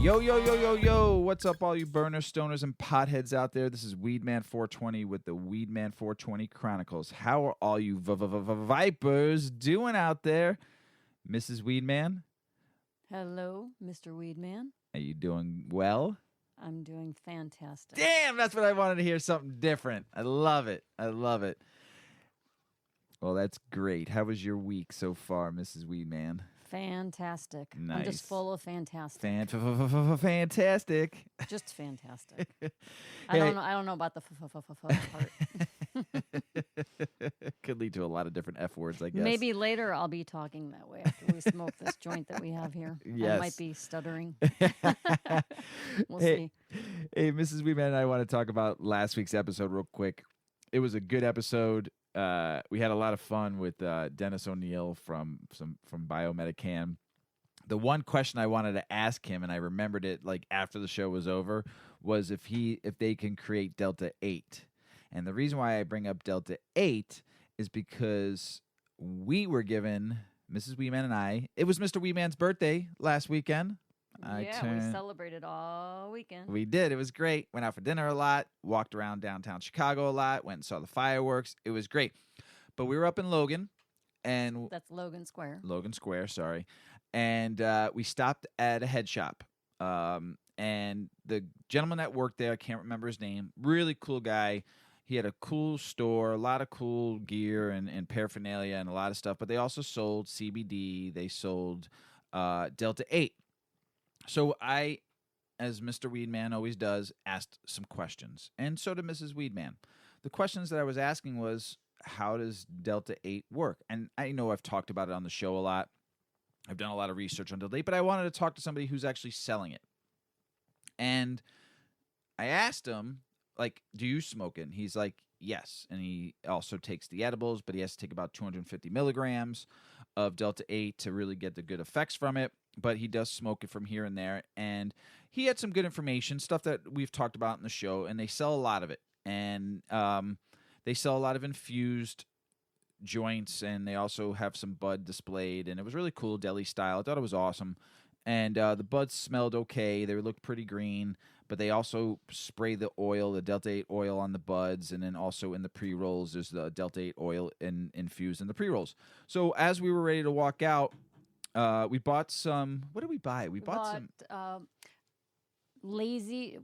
Yo, yo, yo, yo, yo. What's up, all you burners, stoners, and potheads out there? This is Weedman 420 with the Weedman 420 Chronicles. How are all you vipers doing out there? Mrs. Weedman? Hello, Mr. Weedman. Are you doing well? I'm doing fantastic. Damn, that's what I wanted to hear, something different. I love it. I love it. Well, that's great. How was your week so far, Mrs. Weedman? Fantastic. Nice. I'm just full of fantastic. Fantastic. Just fantastic. I don't know about the part. Could lead to a lot of different F words, I guess. Maybe later I'll be talking that way after we smoke this joint that we have here. Yes. I might be stuttering. We'll Hey, see. Hey, Mrs. Weedman and I want to talk about last week's episode real quick. It was a good episode. We had a lot of fun with Dennis O'Neill from Biomedican. The one question I wanted to ask him, and I remembered it like after the show was over, was if they can create Delta 8. And the reason why I bring up Delta 8 is because we were given, Mrs. Weedman and I, it was Mr. Weedman's birthday last weekend. We celebrated all weekend. We did. It was great. Went out for dinner a lot. Walked around downtown Chicago a lot. Went and saw the fireworks. It was great. But we were up in Logan. And That's Logan Square. Logan Square, sorry. And we stopped at a head shop. And the gentleman that worked there, I can't remember his name, really cool guy. He had a cool store, a lot of cool gear and paraphernalia and a lot of stuff. But they also sold CBD. They sold Delta 8. So I, as Mr. Weedman always does, asked some questions. And so did Mrs. Weedman. The questions that I was asking was, how does Delta 8 work? And I know I've talked about it on the show a lot. I've done a lot of research on Delta 8, but I wanted to talk to somebody who's actually selling it. And I asked him, like, do you smoke it? And he's like, yes. And he also takes the edibles, but he has to take about 250 milligrams of Delta 8 to really get the good effects from it. But he does smoke it from here and there. And he had some good information, stuff that we've talked about in the show, and they sell a lot of it. And they sell a lot of infused joints, and they also have some bud displayed. And it was really cool, deli style. I thought it was awesome. And the buds smelled okay. They looked pretty green. But they also spray the oil, the Delta 8 oil on the buds, and then also in the pre-rolls, there's the Delta 8 oil infused in the pre-rolls. So as we were ready to walk out, we bought some. What did we buy? We bought some Lazy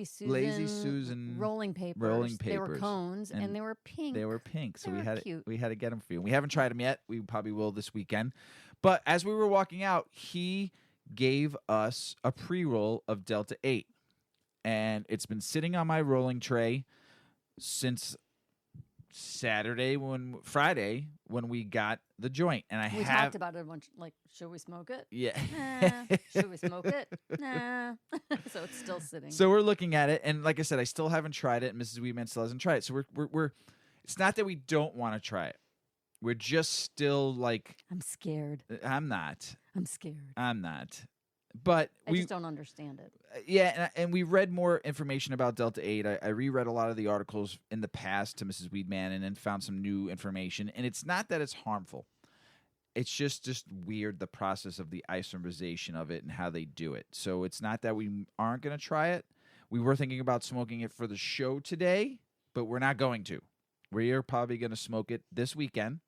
Susan rolling papers. Rolling papers. They were cones and they were pink. They were pink, so They we were had cute. we had to get them for you. We haven't tried them yet. We probably will this weekend. But as we were walking out, he gave us a pre-roll of Delta 8, and it's been sitting on my rolling tray since Friday when we got the joint. And We talked about it a bunch, like, should we smoke it? Yeah. Nah. Should we smoke it? Nah. So it's still sitting. So we're looking at it, and like I said, I still haven't tried it, and Mrs. Weedman still hasn't tried it. So we're it's not that we don't want to try it. We're just still like, I'm scared. I'm not. I'm scared. I'm not. But I just don't understand it. Yeah, and we read more information about Delta 8. I reread a lot of the articles in the past to Mrs. Weedman and then found some new information. And it's not that it's harmful. It's just weird, the process of the isomerization of it and how they do it. So it's not that we aren't going to try it. We were thinking about smoking it for the show today, but we're not going to. We are probably going to smoke it this weekend.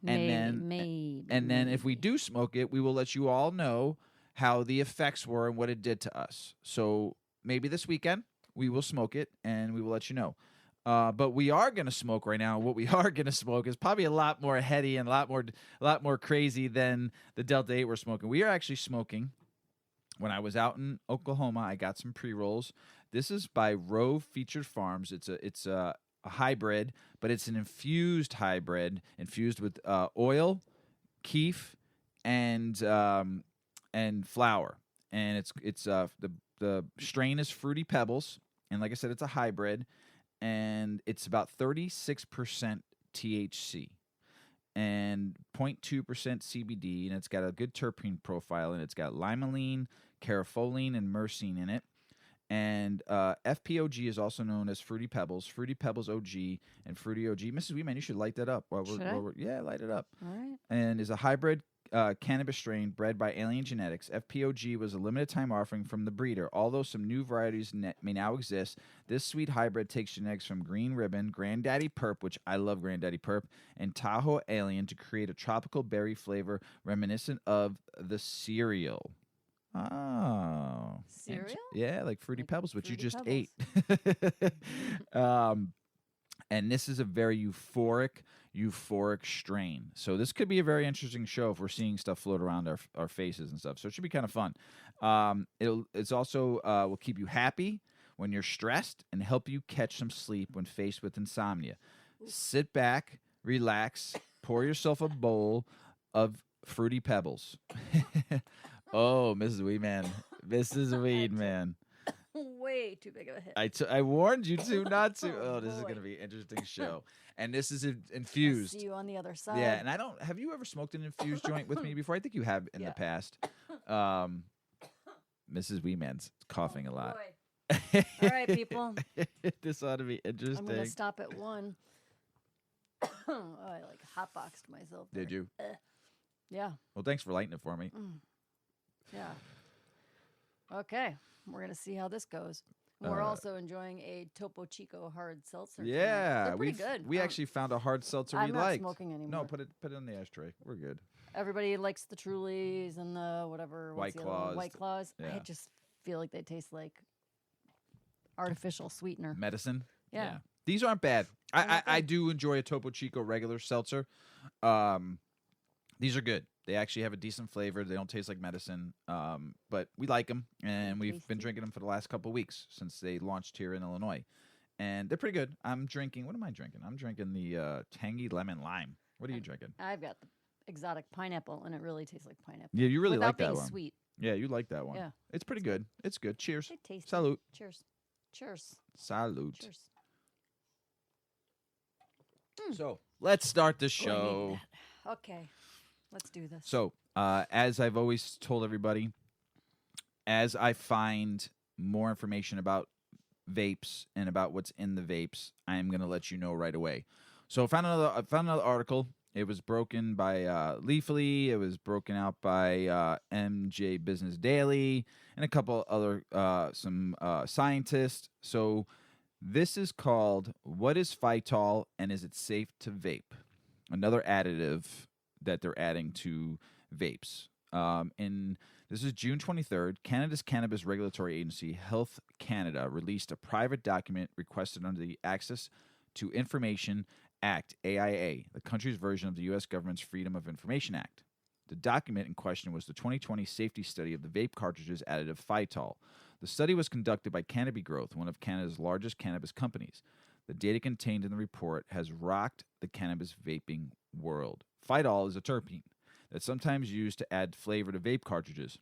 Maybe. And then if we do smoke it, we will let you all know how the effects were and what it did to us. So maybe this weekend we will smoke it and we will let you know. But we are going to smoke right now. What we are going to smoke is probably a lot more heady and a lot more crazy than the Delta 8 we're smoking. We are actually smoking. When I was out in Oklahoma, I got some pre-rolls. This is by Row Featured Farms. It's a hybrid, but it's an infused hybrid, infused with oil, keef, and flour. And it's the strain is Fruity Pebbles, and like I said, it's a hybrid, and it's about 36% THC and 0.2% CBD, and it's got a good terpene profile, and it's got limonene, carotene, and myrcene in it. And FPOG is also known as Fruity Pebbles OG, and Fruity OG. Mrs. Weedman, you should light that up. Should I? Yeah, light it up. All right. And is a hybrid cannabis strain bred by alien genetics. FPOG was a limited time offering from the breeder. Although some new varieties may now exist, this sweet hybrid takes genetics from Green Ribbon, Granddaddy Perp, which I love Granddaddy Perp, and Tahoe Alien to create a tropical berry flavor reminiscent of the cereal. Oh. Cereal? Yeah, like Fruity Like Pebbles, which you Fruity just Pebbles. ate. And this is a very euphoric strain. So this could be a very interesting show if we're seeing stuff float around our faces and stuff. So it should be kind of fun. It's also will keep you happy when you're stressed and help you catch some sleep when faced with insomnia. Sit back, relax, pour yourself a bowl of Fruity Pebbles. Oh, Mrs. Weedman. Mrs. Weedman. Way too big of a hit. I warned you to not to. Oh, Oh, this is boy. going to be an interesting show. And this is infused. See you on the other side. Yeah, and I don't. Have you ever smoked an infused joint with me before? I think you have in the past. Mrs. Weedman's coughing a lot. Boy. All right, people. This ought to be interesting. I'm gonna stop at 1. Oh, I like hotboxed myself. Did you? Yeah. Well, thanks for lighting it for me. Yeah. Okay. We're gonna see how this goes. We're also enjoying a Topo Chico hard seltzer. Yeah, they're pretty good. We actually found a hard seltzer I'm we not liked. smoking anymore. No, put it in the ashtray. We're good. Everybody likes the Trulies and the whatever. White Claws. White Claws. Yeah. I just feel like they taste like artificial sweetener. Medicine. Yeah. These aren't bad. They're not I bad. do enjoy a Topo Chico regular seltzer. These are good. They actually have a decent flavor. They don't taste like medicine, but we like them, and we've been Tasty. drinking them for the last couple of weeks since they launched here in Illinois, and they're pretty good. I'm drinking. What am I drinking? I'm drinking the tangy lemon lime. What are you drinking? I've got the exotic pineapple, and it really tastes like pineapple. Yeah, you really without like that being one. sweet. Yeah, you like that one. Yeah. It's pretty good. It's good. Cheers. It tastes. Salute. Cheers. Cheers. Salute. Cheers. So let's start the Oh, I show. needed that. Okay. Let's do this. So, as I've always told everybody, as I find more information about vapes and about what's in the vapes, I'm going to let you know right away. So, I found another article. It was broken by Leafly. It was broken out by MJ Business Daily and a couple other some scientists. So, this is called "What is Phytol and is it safe to vape?" Another additive that they're adding to vapes. This is June 23rd. Canada's Cannabis Regulatory Agency, Health Canada, released a private document requested under the Access to Information Act, AIA, the country's version of the U.S. government's Freedom of Information Act. The document in question was the 2020 safety study of the vape cartridges additive Phytol. The study was conducted by Canopy Growth, one of Canada's largest cannabis companies. The data contained in the report has rocked the cannabis vaping world. Phytol is a terpene that's sometimes used to add flavor to vape cartridges,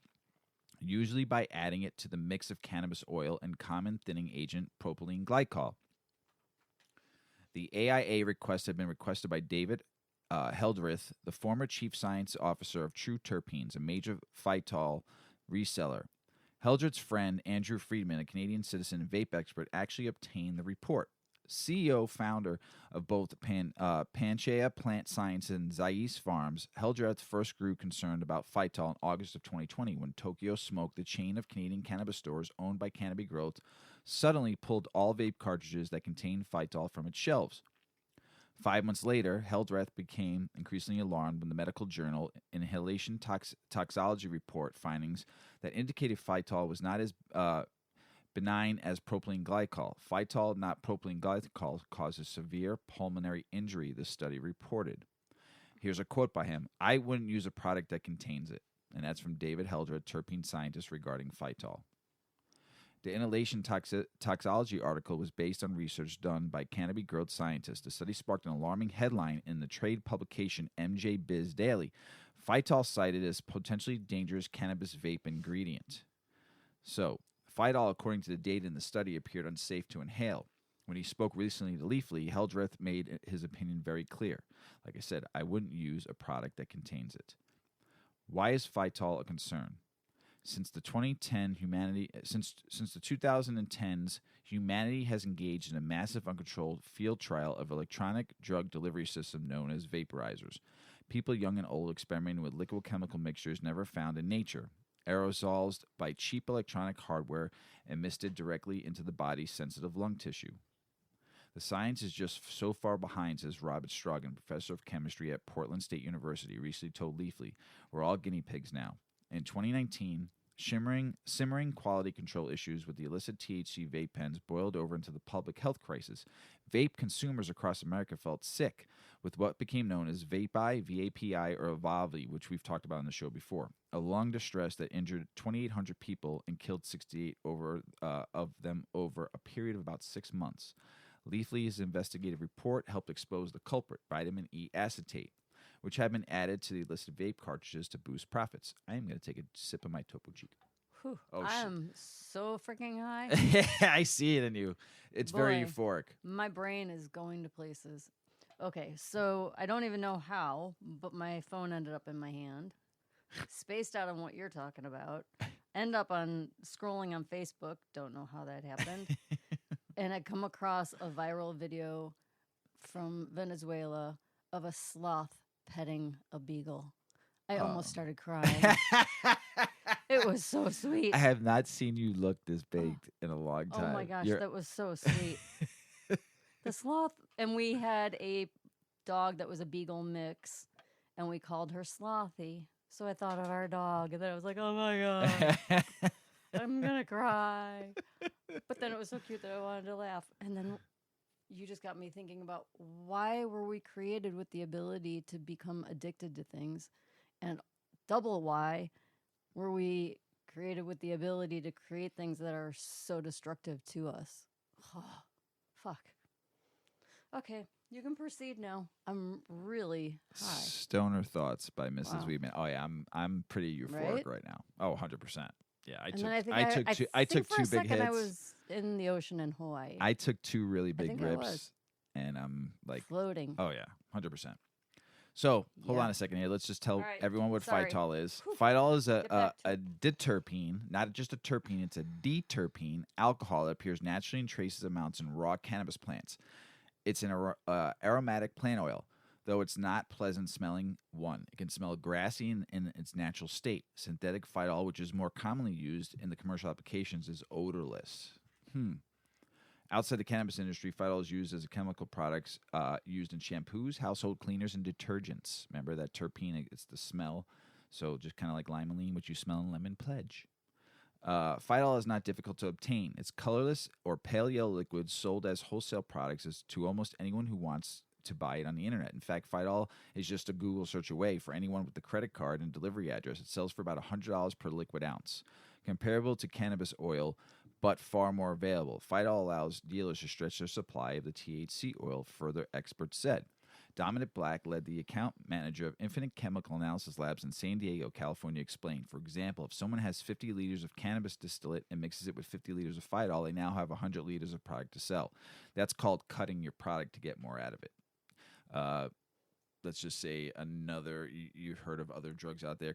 usually by adding it to the mix of cannabis oil and common thinning agent propylene glycol. The AIA request had been requested by David Heldreth, the former chief science officer of True Terpenes, a major Phytol reseller. Heldreth's friend, Andrew Friedman, a Canadian citizen and vape expert, actually obtained the report. CEO, founder of both Panchaea Plant Science and Zeiss Farms, Heldreth first grew concerned about Phytol in August of 2020 when Tokyo Smoke, the chain of Canadian cannabis stores owned by Canopy Growth, suddenly pulled all vape cartridges that contained Phytol from its shelves. 5 months later, Heldreth became increasingly alarmed when the medical journal Inhalation Toxicology report findings that indicated Phytol was not as benign as propylene glycol. Phytol, not propylene glycol, causes severe pulmonary injury, the study reported. Here's a quote by him: "I wouldn't use a product that contains it." And that's from David Heldreth, terpene scientist, regarding Phytol. The Inhalation Toxicology article was based on research done by Canopy Growth scientists. The study sparked an alarming headline in the trade publication MJ Biz Daily. Phytol cited as potentially dangerous cannabis vape ingredient. So, Phytol, according to the data in the study, appeared unsafe to inhale. When he spoke recently to Leafly, Heldreth made his opinion very clear. Like I said, I wouldn't use a product that contains it. Why is Phytol a concern? Since the 2010s, humanity has engaged in a massive uncontrolled field trial of electronic drug delivery system known as vaporizers. People young and old experimenting with liquid chemical mixtures never found in nature, aerosols by cheap electronic hardware emitted directly into the body's sensitive lung tissue. The science is just so far behind, says Robert Strogan, professor of chemistry at Portland State University, recently told Leafly. We're all guinea pigs now. In 2019, simmering quality control issues with the illicit THC vape pens boiled over into the public health crisis. Vape consumers across America felt sick with what became known as VAPI, VAPI, or Evolve, which we've talked about on the show before, a lung distress that injured 2,800 people and killed 68 of them over a period of about 6 months. Leafly's investigative report helped expose the culprit, vitamin E acetate, which had been added to the illicit vape cartridges to boost profits. I am going to take a sip of my Topo Chico. Whew, Oh, I am so freaking high. I see it in you. It's very euphoric. My brain is going to places. Okay, so I don't even know how, but my phone ended up in my hand. Spaced out on what you're talking about. End up on scrolling on Facebook. Don't know how that happened. And I come across a viral video from Venezuela of a sloth petting a beagle. I almost started crying. It was so sweet. I have not seen you look this baked in a long time. Oh my gosh, that was so sweet. The sloth, and we had a dog that was a beagle mix, and we called her Slothy. So I thought of our dog, and then I was like, oh my God, I'm going to cry. But then it was so cute that I wanted to laugh. And then you just got me thinking about why were we created with the ability to become addicted to things? And double why were we created with the ability to create things that are so destructive to us? Oh, fuck. Okay, you can proceed now. I'm really high. Stoner Thoughts by Mrs. Wow. Weedman. Oh yeah, I'm pretty euphoric right now. Oh, 100%. Yeah, I took two big hits. I was in the ocean in Hawaii. I took two really big rips, and I'm like floating. Oh yeah, 100%. So hold on a second here. Let's just tell everyone what Phytol is. Whew. Phytol is a diterpene, not just a terpene. It's a diterpene alcohol that appears naturally in traces amounts in raw cannabis plants. It's an aromatic plant oil, though it's not pleasant smelling one. It can smell grassy in its natural state. Synthetic Phytol, which is more commonly used in the commercial applications, is odorless. Outside the cannabis industry, Phytol is used as a chemical product used in shampoos, household cleaners, and detergents. Remember that terpene, it's the smell. So just kind of like limonene, which you smell in Lemon Pledge. Phytol is not difficult to obtain. It's colorless or pale yellow liquid sold as wholesale products to almost anyone who wants to buy it on the internet. In fact, Phytol is just a Google search away for anyone with the credit card and delivery address. It sells for about $100 per liquid ounce. Comparable to cannabis oil, but far more available. Phytol allows dealers to stretch their supply of the THC oil further, experts said. Dominic Black led the account manager of Infinite Chemical Analysis Labs in San Diego, California, explained. For example, if someone has 50 liters of cannabis distillate and mixes it with 50 liters of Phytol, they now have 100 liters of product to sell. That's called cutting your product to get more out of it. Let's just say you've heard of other drugs out there.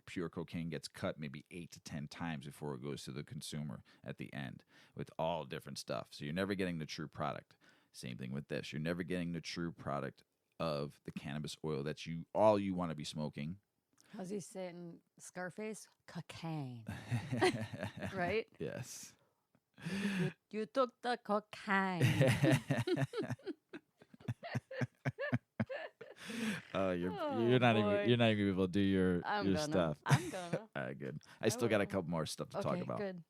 Pure cocaine gets cut maybe 8 to 10 times before it goes to the consumer at the end with all different stuff. So you're never getting the true product. Same thing with this. You're never getting the true product of the cannabis oil that you want to be smoking. How's he say it in Scarface? Cocaine. Right? Yes. You took the cocaine. Oh, you're not even able to do your stuff. I'm gonna. All right, good. I still got a couple more stuff to talk about. Good.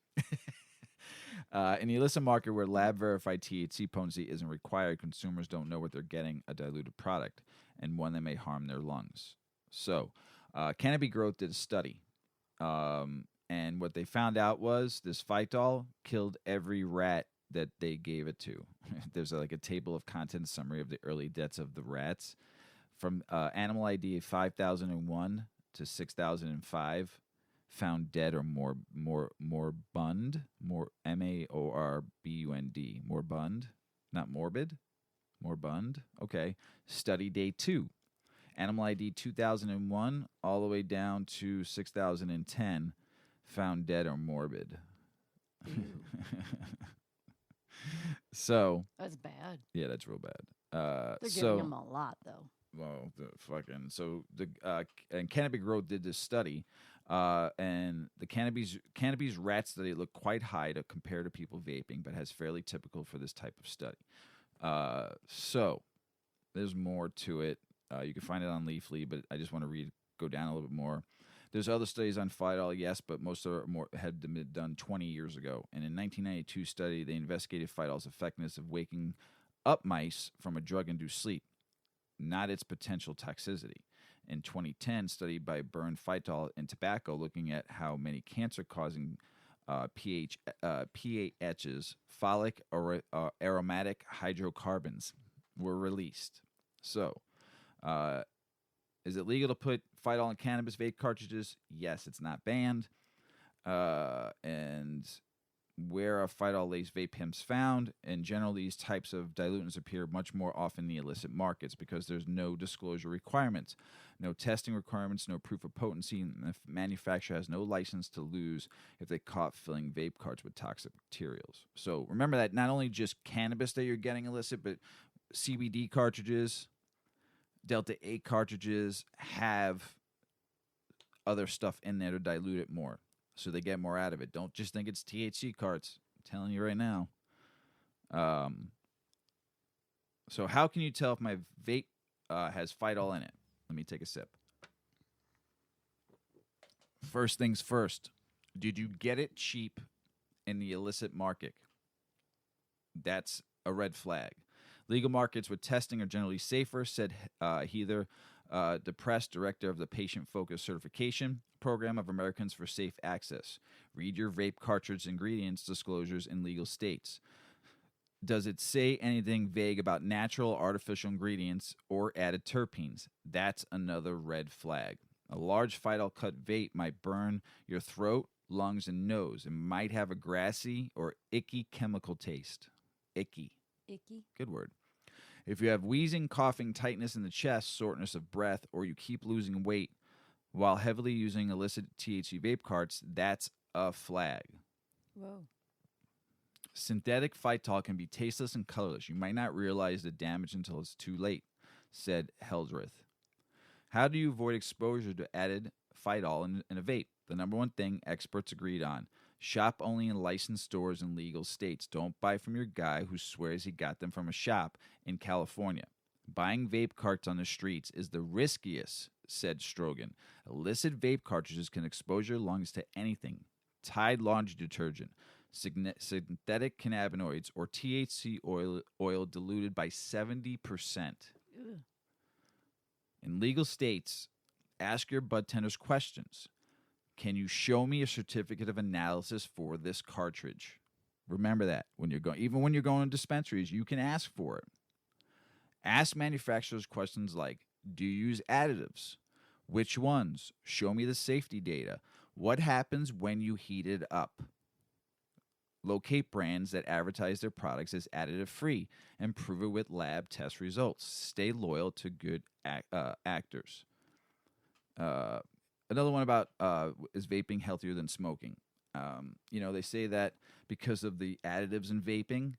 In the illicit market where lab-verified THC potency isn't required, consumers don't know what they're getting, a diluted product, and one that may harm their lungs. So, Canopy Growth did a study, and what they found out was this Phytol killed every rat that they gave it to. There's a table of contents summary of the early deaths of the rats. From animal ID 5001 to 6005, found dead or moribund, MAORBUND, moribund, not morbid, moribund. Okay. Study day 2, animal ID 2001 all the way down to 6010, found dead or morbid. So that's bad. Yeah, that's real bad. They're giving them a lot though. well, the fucking so the and Cannabis Growth did this study, and the cannabis rat study looked quite high to compare to people vaping, but has fairly typical for this type of study. So there's more to it. You can find it on Leafly, but I just want to go down a little bit more. There's other studies on Phytol, yes, but most are more had been done 20 years ago. And in 1992 study, they investigated Phytol's effectiveness of waking up mice from a drug-induced sleep, not its potential toxicity. In 2010, study by Burn Phytol and tobacco looking at how many cancer-causing PAHs, folic aromatic hydrocarbons, were released. So, is it legal to put Phytol in cannabis vape cartridges? Yes, it's not banned. And where are Phytol-laced vape pens found? In general, these types of dilutants appear much more often in the illicit markets because there's no disclosure requirements, no testing requirements, no proof of potency, and the manufacturer has no license to lose if they caught filling vape carts with toxic materials. So remember that not only just cannabis that you're getting illicit, but CBD cartridges, Delta 8 cartridges have other stuff in there to dilute it more, so they get more out of it. Don't just think it's THC carts. I'm telling you right now. So how can you tell if my vape has Phytol in it? Let me take a sip. First things first. Did you get it cheap in the illicit market? That's a red flag. Legal markets with testing are generally safer, said Heather DePress, director of the Patient Focused Certification Program of Americans for Safe Access. Read your vape cartridge ingredients disclosures in legal states. Does it say anything vague about natural, artificial ingredients or added terpenes? That's another red flag. A large Phytol cut vape might burn your throat, lungs, and nose. It might have a grassy or icky chemical taste. Icky. Good word. If you have wheezing, coughing, tightness in the chest, shortness of breath, or you keep losing weight while heavily using illicit THC vape carts, that's a flag. Whoa. Synthetic Phytol can be tasteless and colorless. You might not realize the damage until it's too late, said Heldreth. How do you avoid exposure to added Phytol in a vape? The number one thing experts agreed on. Shop only in licensed stores in legal states. Don't buy from your guy who swears he got them from a shop in California. Buying vape carts on the streets is the riskiest, said Strogan. Illicit vape cartridges can expose your lungs to anything. Tide laundry detergent, synthetic cannabinoids, or THC oil diluted by 70%. Ugh. In legal states, ask your bud tenders questions. Can you show me a certificate of analysis for this cartridge? Remember that even when you're going to dispensaries, you can ask for it. Ask manufacturers questions like, do you use additives? Which ones? Show me the safety data. What happens when you heat it up? Locate brands that advertise their products as additive free and prove it with lab test results. Stay loyal to good actors. Another one about is vaping healthier than smoking? They say that because of the additives in vaping,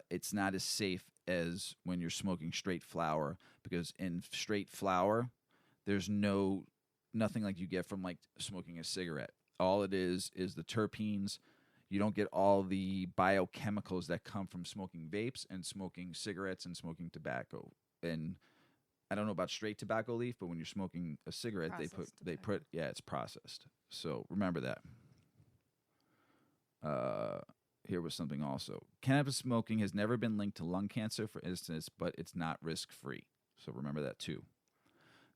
it's not as safe as when you're smoking straight flower, because in straight flower, there's nothing like you get from like smoking a cigarette. All it is the terpenes. You don't get all the biochemicals that come from smoking vapes and smoking cigarettes and smoking tobacco. And I don't know about straight tobacco leaf, but when you're smoking a cigarette, they put it's processed. So remember that. Here was something also. Cannabis smoking has never been linked to lung cancer, for instance, but it's not risk-free. So remember that too.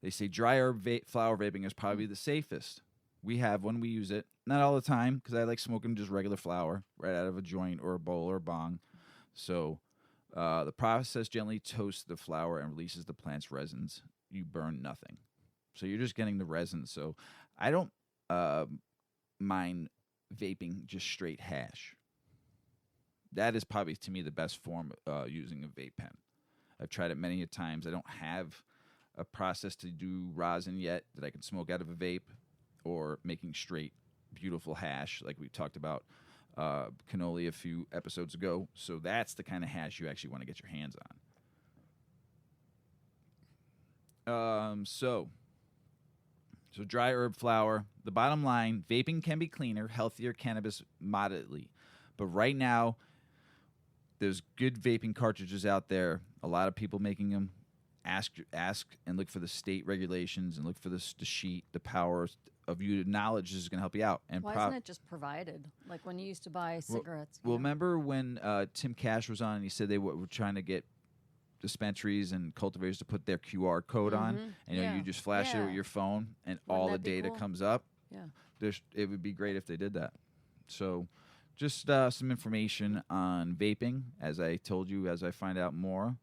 They say dry herb flower vaping is probably the safest. We have one. We use it. Not all the time, because I like smoking just regular flower right out of a joint or a bowl or a bong. So the process gently toasts the flower and releases the plant's resins. You burn nothing. So you're just getting the resin. So I don't mind vaping just straight hash. That is probably, to me, the best form using a vape pen. I've tried it many a times. I don't have a process to do rosin yet that I can smoke out of a vape, or making straight, beautiful hash like we talked about cannoli a few episodes ago. So that's the kind of hash you actually want to get your hands on. So dry herb flower. The bottom line: vaping can be cleaner, healthier cannabis moderately, but right now there's good vaping cartridges out there. A lot of people making them. Ask and look for the state regulations and look for the sheet. The power of you knowledge is going to help you out. And why isn't it just provided? Like when you used to buy cigarettes. Well, remember when Tim Cash was on and he said they were trying to get dispensaries and cultivators to put their QR code on, and you just flash it with your phone and all the data comes up. Yeah, it would be great if they did that. So just some information on vaping. As I told you, as I find out more,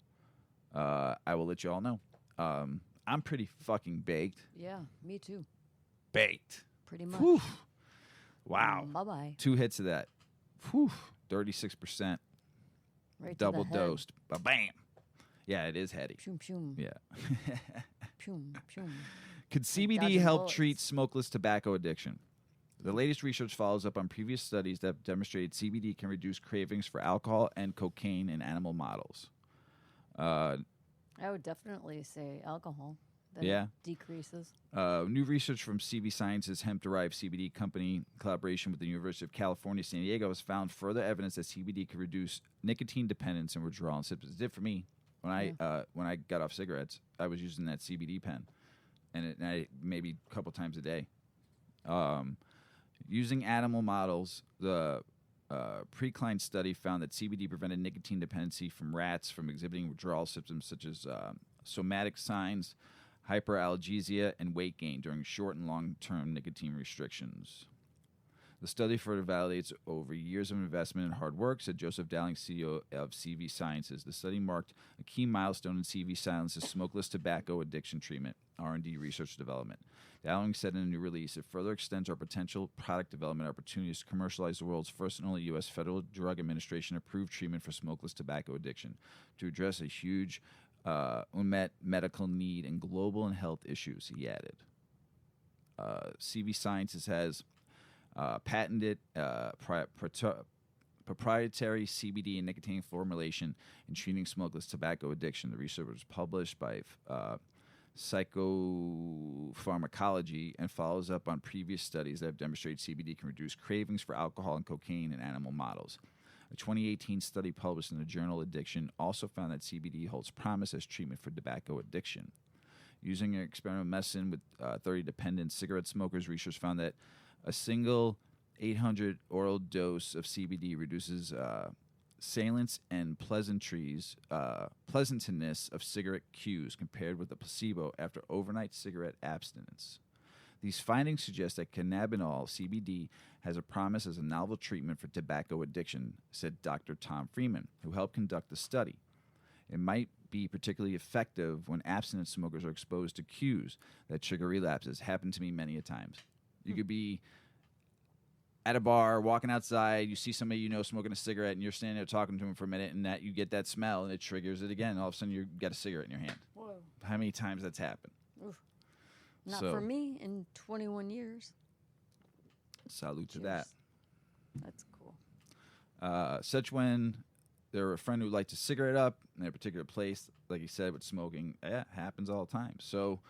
I will let you all know. I'm pretty fucking baked. Yeah, me too. Baked. Pretty much. Whew. Wow. Bye-bye. 2 hits of that. 36%. Right double to the head. dosed. Bam. Yeah, it is heady. Pshum, pshum. Yeah. Pshum, pshum. Could CBD dodging help bullets. treat smokeless tobacco addiction? The latest research follows up on previous studies that have demonstrated CBD can reduce cravings for alcohol and cocaine in animal models. I would definitely say alcohol. Then it decreases. New research from CV Sciences hemp-derived CBD company, in collaboration with the University of California, San Diego, has found further evidence that CBD can reduce nicotine dependence and withdrawal and symptoms. It did for me when I got off cigarettes. I was using that CBD pen, and I maybe a couple times a day. Using animal models, the Precline study found that CBD prevented nicotine dependency from rats from exhibiting withdrawal symptoms such as somatic signs, hyperalgesia, and weight gain during short and long-term nicotine restrictions. The study further validates over years of investment and hard work, said Joseph Dowling, CEO of CV Sciences. The study marked a key milestone in CV Sciences' smokeless tobacco addiction treatment, R&D research development. Dowling said in a new release, it further extends our potential product development opportunities to commercialize the world's first and only U.S. Federal Drug Administration-approved treatment for smokeless tobacco addiction to address a huge unmet medical need and global and health issues, he added. CV Sciences has patented proprietary CBD and nicotine formulation in treating smokeless tobacco addiction. The research was published by Psychopharmacology and follows up on previous studies that have demonstrated CBD can reduce cravings for alcohol and cocaine in animal models. A 2018 study published in the journal Addiction also found that CBD holds promise as treatment for tobacco addiction. Using an experimental medicine with 30 dependent cigarette smokers, researchers found that a single 800 oral dose of CBD reduces salience and pleasantness of cigarette cues compared with the placebo after overnight cigarette abstinence. These findings suggest that cannabinol, CBD, has a promise as a novel treatment for tobacco addiction, said Dr. Tom Freeman, who helped conduct the study. It might be particularly effective when abstinent smokers are exposed to cues that trigger relapses. Happened to me many a times. You could be at a bar, walking outside, you see somebody you know smoking a cigarette, and you're standing there talking to him for a minute, and that you get that smell, and it triggers it again. And all of a sudden, you got a cigarette in your hand. Whoa. How many times that's happened? Oof. Not for me in 21 years. Salute to that. That's cool. Such when they're a friend who lights a cigarette up in a particular place, like you said, with smoking, it happens all the time. So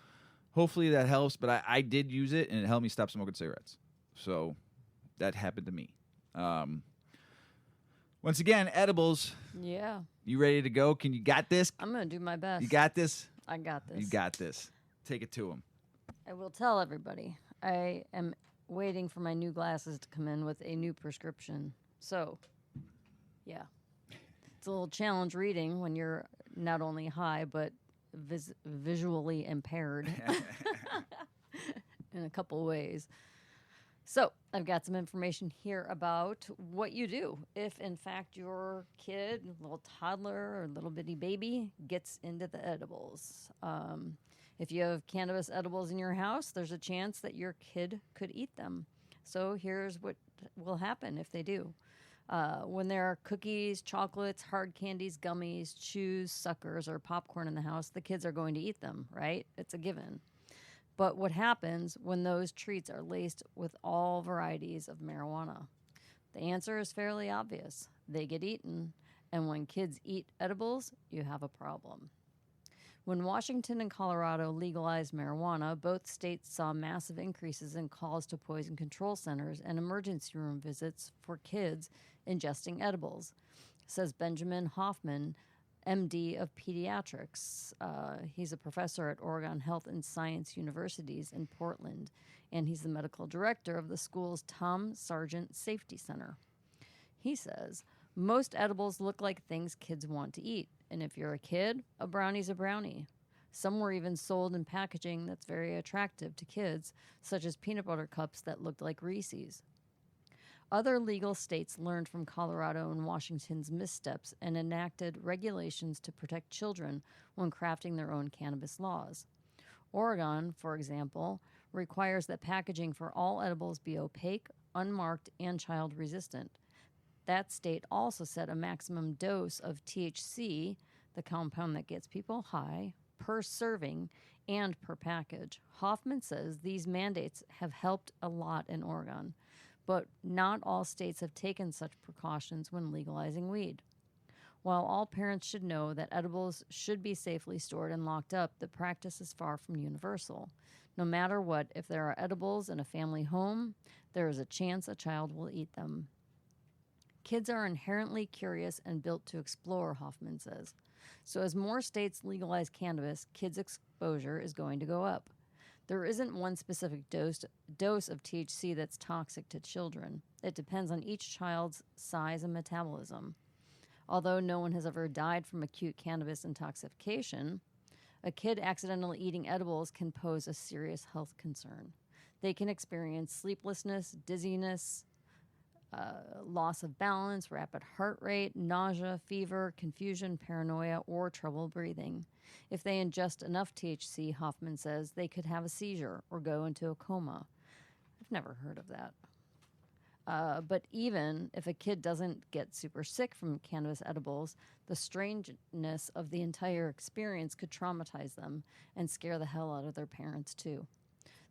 hopefully that helps, but I did use it, and it helped me stop smoking cigarettes. So that happened to me. Once again, edibles. Yeah. You ready to go? You got this? I'm going to do my best. You got this? I got this. You got this. Take it to them. I will tell everybody. I am waiting for my new glasses to come in with a new prescription. So, yeah. It's a little challenge reading when you're not only high, but visually impaired in a couple ways. So, I've got some information here about what you do if, in fact, your kid, little toddler or little bitty baby, gets into the edibles. If you have cannabis edibles in your house, there's a chance that your kid could eat them. So, here's what will happen if they do. When there are cookies, chocolates, hard candies, gummies, chews, suckers, or popcorn in the house, the kids are going to eat them, right? It's a given. But what happens when those treats are laced with all varieties of marijuana? The answer is fairly obvious. They get eaten, and when kids eat edibles, you have a problem. When Washington and Colorado legalized marijuana, both states saw massive increases in calls to poison control centers and emergency room visits for kids ingesting edibles, says Benjamin Hoffman, MD of Pediatrics. He's a professor at Oregon Health and Science Universities in Portland, and he's the medical director of the school's Tom Sargent Safety Center. He says, most edibles look like things kids want to eat. And if you're a kid, a brownie's a brownie. Some were even sold in packaging that's very attractive to kids, such as peanut butter cups that looked like Reese's. Other legal states learned from Colorado and Washington's missteps and enacted regulations to protect children when crafting their own cannabis laws. Oregon, for example, requires that packaging for all edibles be opaque, unmarked, and child-resistant. That state also set a maximum dose of THC, the compound that gets people high, per serving and per package. Hoffman says these mandates have helped a lot in Oregon, but not all states have taken such precautions when legalizing weed. While all parents should know that edibles should be safely stored and locked up, the practice is far from universal. No matter what, if there are edibles in a family home, there is a chance a child will eat them. Kids are inherently curious and built to explore, Hoffman says. So as more states legalize cannabis, kids' exposure is going to go up. There isn't one specific dose of THC that's toxic to children. It depends on each child's size and metabolism. Although no one has ever died from acute cannabis intoxication, a kid accidentally eating edibles can pose a serious health concern. They can experience sleeplessness, dizziness, loss of balance, rapid heart rate, nausea, fever, confusion, paranoia, or trouble breathing. If they ingest enough THC, Hoffman says, they could have a seizure or go into a coma. I've never heard of that. But even if a kid doesn't get super sick from cannabis edibles, the strangeness of the entire experience could traumatize them and scare the hell out of their parents, too.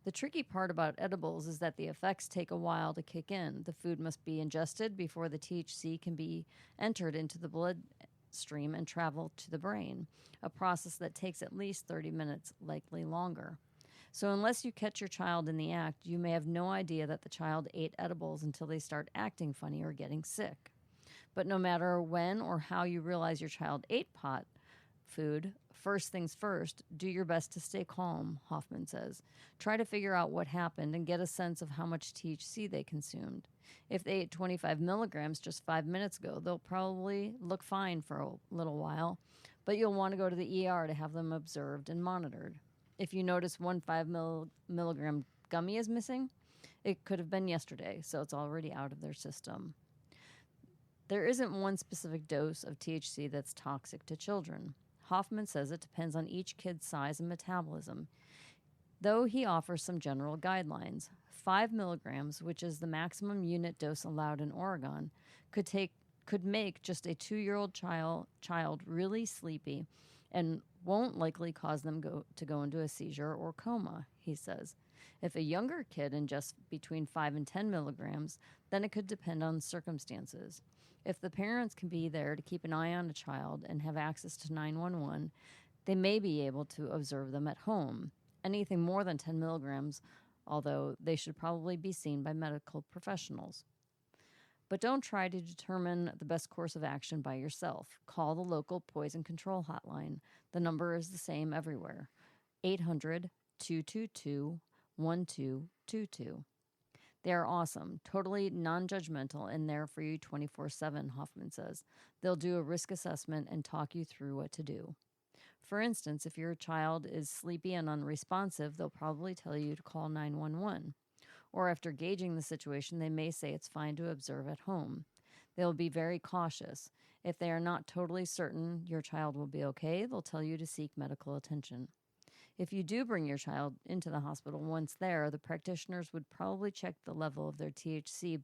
The tricky part about edibles is that the effects take a while to kick in. The food must be ingested before the THC can be entered into the bloodstream and travel to the brain, a process that takes at least 30 minutes, likely longer. So unless you catch your child in the act, you may have no idea that the child ate edibles until they start acting funny or getting sick. But no matter when or how you realize your child ate pot food, first things first, do your best to stay calm, Hoffman says. Try to figure out what happened and get a sense of how much THC they consumed. If they ate 25 milligrams just 5 minutes ago, they'll probably look fine for a little while, but you'll want to go to the ER to have them observed and monitored. If you notice 1 5 milligram gummy is missing, it could have been yesterday, so it's already out of their system. There isn't one specific dose of THC that's toxic to children. Hoffman says it depends on each kid's size and metabolism, though he offers some general guidelines. 5 milligrams, which is the maximum unit dose allowed in Oregon, could make just a 2-year-old child really sleepy and won't likely cause them to go into a seizure or coma, he says. If a younger kid ingests between 5 and 10 milligrams, then it could depend on circumstances. If the parents can be there to keep an eye on a child and have access to 911, they may be able to observe them at home. Anything more than 10 milligrams, although they should probably be seen by medical professionals. But don't try to determine the best course of action by yourself. Call the local poison control hotline. The number is the same everywhere. 800-222-1222. They are awesome, totally non-judgmental, and there for you 24/7, Hoffman says. They'll do a risk assessment and talk you through what to do. For instance, if your child is sleepy and unresponsive, they'll probably tell you to call 911. Or after gauging the situation, they may say it's fine to observe at home. They'll be very cautious. If they are not totally certain your child will be okay, they'll tell you to seek medical attention. If you do bring your child into the hospital once there, the practitioners would probably check the level of their THC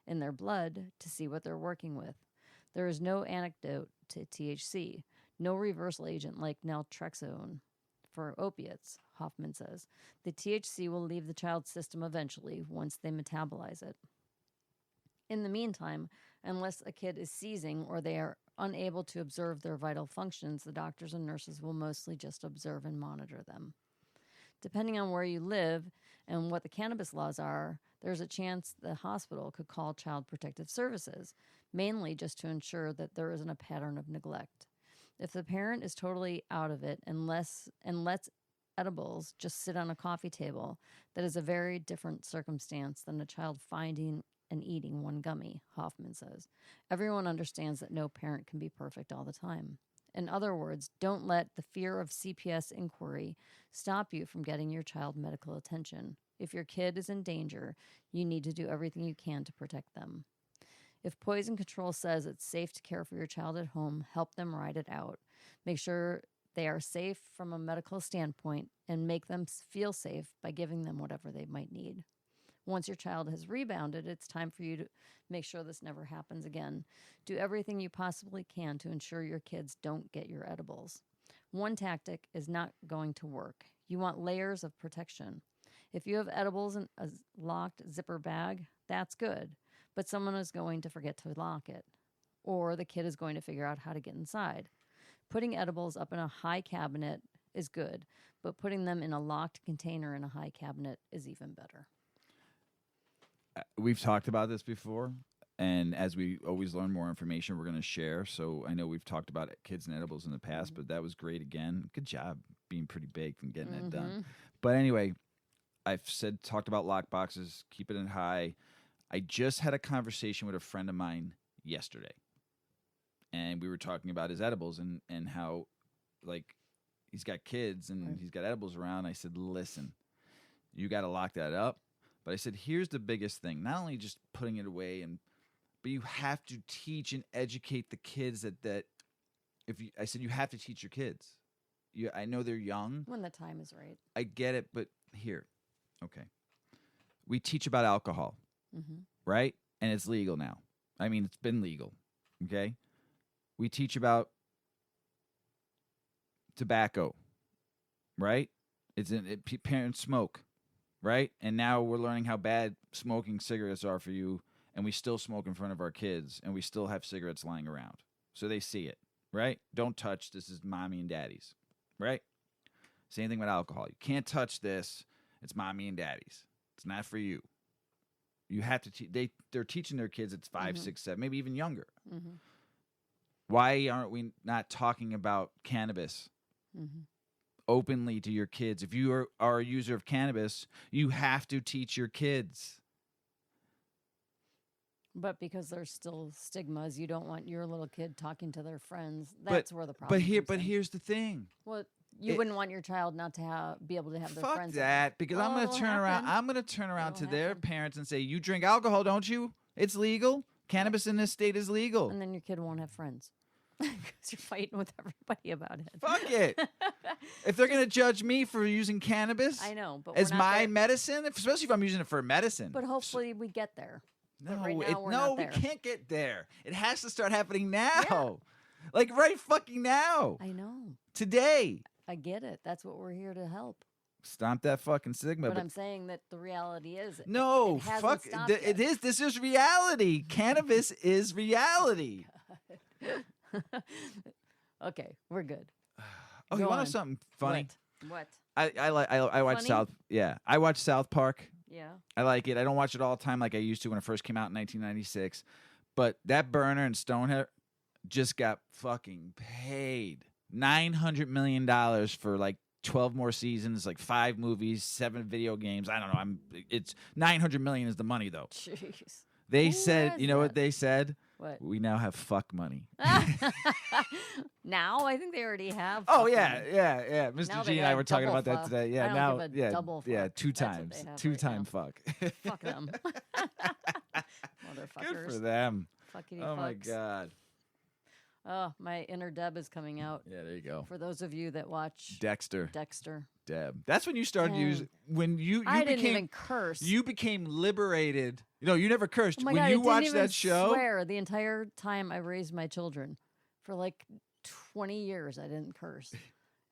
in their blood to see what they're working with. There is no antidote to THC, no reversal agent like naltrexone for opiates, Hoffman says. The THC will leave the child's system eventually once they metabolize it. In the meantime, unless a kid is seizing or they are unable to observe their vital functions, the doctors and nurses will mostly just observe and monitor them. Depending on where you live and what the cannabis laws are, there's a chance the hospital could call Child Protective Services, mainly just to ensure that there isn't a pattern of neglect. If the parent is totally out of it and lets edibles just sit on a coffee table, that is a very different circumstance than a child finding and eating one gummy, Hoffman says. Everyone understands that no parent can be perfect all the time. In other words, don't let the fear of CPS inquiry stop you from getting your child medical attention. If your kid is in danger, you need to do everything you can to protect them. If poison control says it's safe to care for your child at home, help them ride it out. Make sure they are safe from a medical standpoint and make them feel safe by giving them whatever they might need. Once your child has rebounded, it's time for you to make sure this never happens again. Do everything you possibly can to ensure your kids don't get your edibles. One tactic is not going to work. You want layers of protection. If you have edibles in a locked zipper bag, that's good, but someone is going to forget to lock it, or the kid is going to figure out how to get inside. Putting edibles up in a high cabinet is good, but putting them in a locked container in a high cabinet is even better. We've talked about this before, and as we always learn more information, we're going to share. So I know we've talked about kids and edibles in the past, but that was great again. Good job being pretty baked and getting that done. But anyway, I've talked about lock boxes, keep it in high. I just had a conversation with a friend of mine yesterday, and we were talking about his edibles and how, like, he's got kids and he's got edibles around. I said, listen, you got to lock that up. But I said, here's the biggest thing. Not only just putting it away, but you have to teach and educate the kids that I said, you have to teach your kids. I know they're young. When the time is right. I get it, but here, okay. We teach about alcohol, right? And it's legal now. I mean, it's been legal, okay? We teach about tobacco, right? Parents smoke. Right? And now we're learning how bad smoking cigarettes are for you, and we still smoke in front of our kids, and we still have cigarettes lying around. So they see it, right? Don't touch. This is mommy and daddy's, right? Same thing with alcohol. You can't touch this. It's mommy and daddy's. It's not for you. You have to they're teaching their kids it's 5, 6, 7, maybe even younger. Why aren't we not talking about cannabis? Openly to your kids. If you are a user of cannabis, you have to teach your kids. But because there's still stigmas, you don't want your little kid talking to their friends. That's where the problem But here's the thing. Well, you wouldn't want your child not to be able to have their friends. Fuck that, because I'm going to turn around. I'm going to turn around to their parents and say, "You drink alcohol, don't you? It's legal. Cannabis in this state is legal." And then your kid won't have friends. Because you're fighting with everybody about it. Fuck it. If they're going to judge me for using cannabis, I know, but as my medicine, especially if I'm using it for medicine. But hopefully we get there. No, right now, we're not we there. can't get there. It has to start happening now. Yeah. Like right fucking now. I know. Today. I get it. That's what we're here to help. Stomp that fucking stigma. But I'm saying that the reality is no, it hasn't fuck stopped it yet. is. This is reality. Cannabis is reality. Okay, we're good. Oh, you want to know something funny? What? I watch Funny? I watch South Park. Yeah. I like it. I don't watch it all the time like I used to when it first came out in 1996. But that burner and Stonehead just got fucking paid $900 million for like 12 more seasons, like 5 movies, 7 video games. I don't know. It's $900 million is the money though. Jeez. They said, you know what they said? What? We now have fuck money. Now I think they already have. Oh fuck yeah, money. yeah. Now Mr. they G and I got were talking double about that fuck. today. Yeah, I don't now give a yeah, double yeah, fuck. 2 That's what times, they have 2 right time now. fuck. Fuck them. Motherfuckers. Good for them. Fuckity Oh my fucks. god. Oh, my inner Deb is coming out. Yeah, there you go. For those of you that watch Dexter. Deb. That's when you started using when you I became didn't even curse. You became liberated. No, you never cursed. Oh my when God, you I didn't watched even that show. swear the entire time I raised my children. For like 20 years, I didn't curse.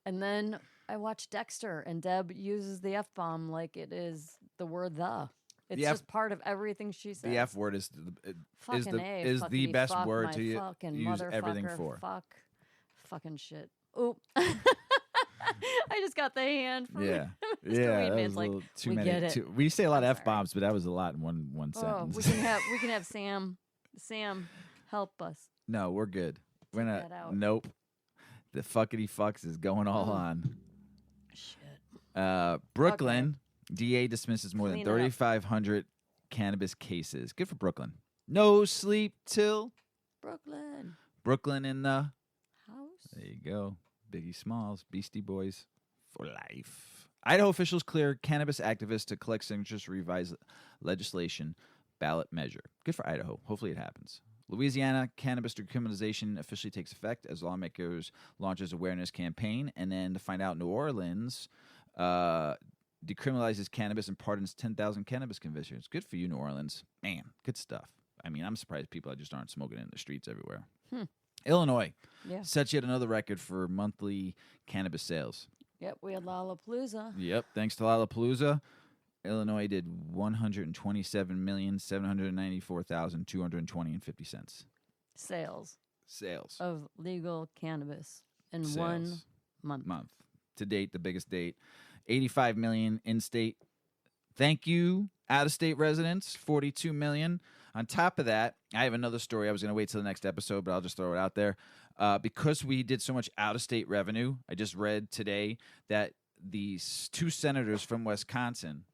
And then I watched Dexter, and Deb uses the F-bomb like it is the word the. It's just part of everything she says. The F word is Fucking the best fuck word my to fucking use everything motherfucker, for. Fucking shit. Oop. I just got the hand from Yeah. Mr. Yeah, Weedman. that It's was like, a little too we many. get it. We say a lot I'm of sorry. F-bombs, but that was a lot in one sentence. we can have Sam help us. No, we're good. We're Take not. that out. Nope. The fuckity fucks is going all on. Shit. Brooklyn, DA dismisses more Clean than it up. 3,500 cannabis cases. Good for Brooklyn. No sleep till Brooklyn in the house. There you go. Biggie Smalls, Beastie Boys for life. Idaho officials clear cannabis activists to collect signatures to revise legislation ballot measure. Good for Idaho. Hopefully it happens. Louisiana cannabis decriminalization officially takes effect as lawmakers launches awareness campaign. And then to find out, New Orleans decriminalizes cannabis and pardons 10,000 cannabis convictions. Good for you, New Orleans. Man, good stuff. I mean, I'm surprised people just aren't smoking in the streets everywhere. Illinois sets yet another record for monthly cannabis sales. Yep, we had Lollapalooza. Yep, thanks to Lollapalooza, Illinois did 127,794,220.50 cents. Sales Sales of legal cannabis in Sales. 1 month. To date, the biggest date. 85 million in-state. Thank you, out-of-state residents. 42 million. On top of that, I have another story. I was going to wait till the next episode, but I'll just throw it out there. Because we did so much out-of-state revenue, I just read today that these 2 senators from Wisconsin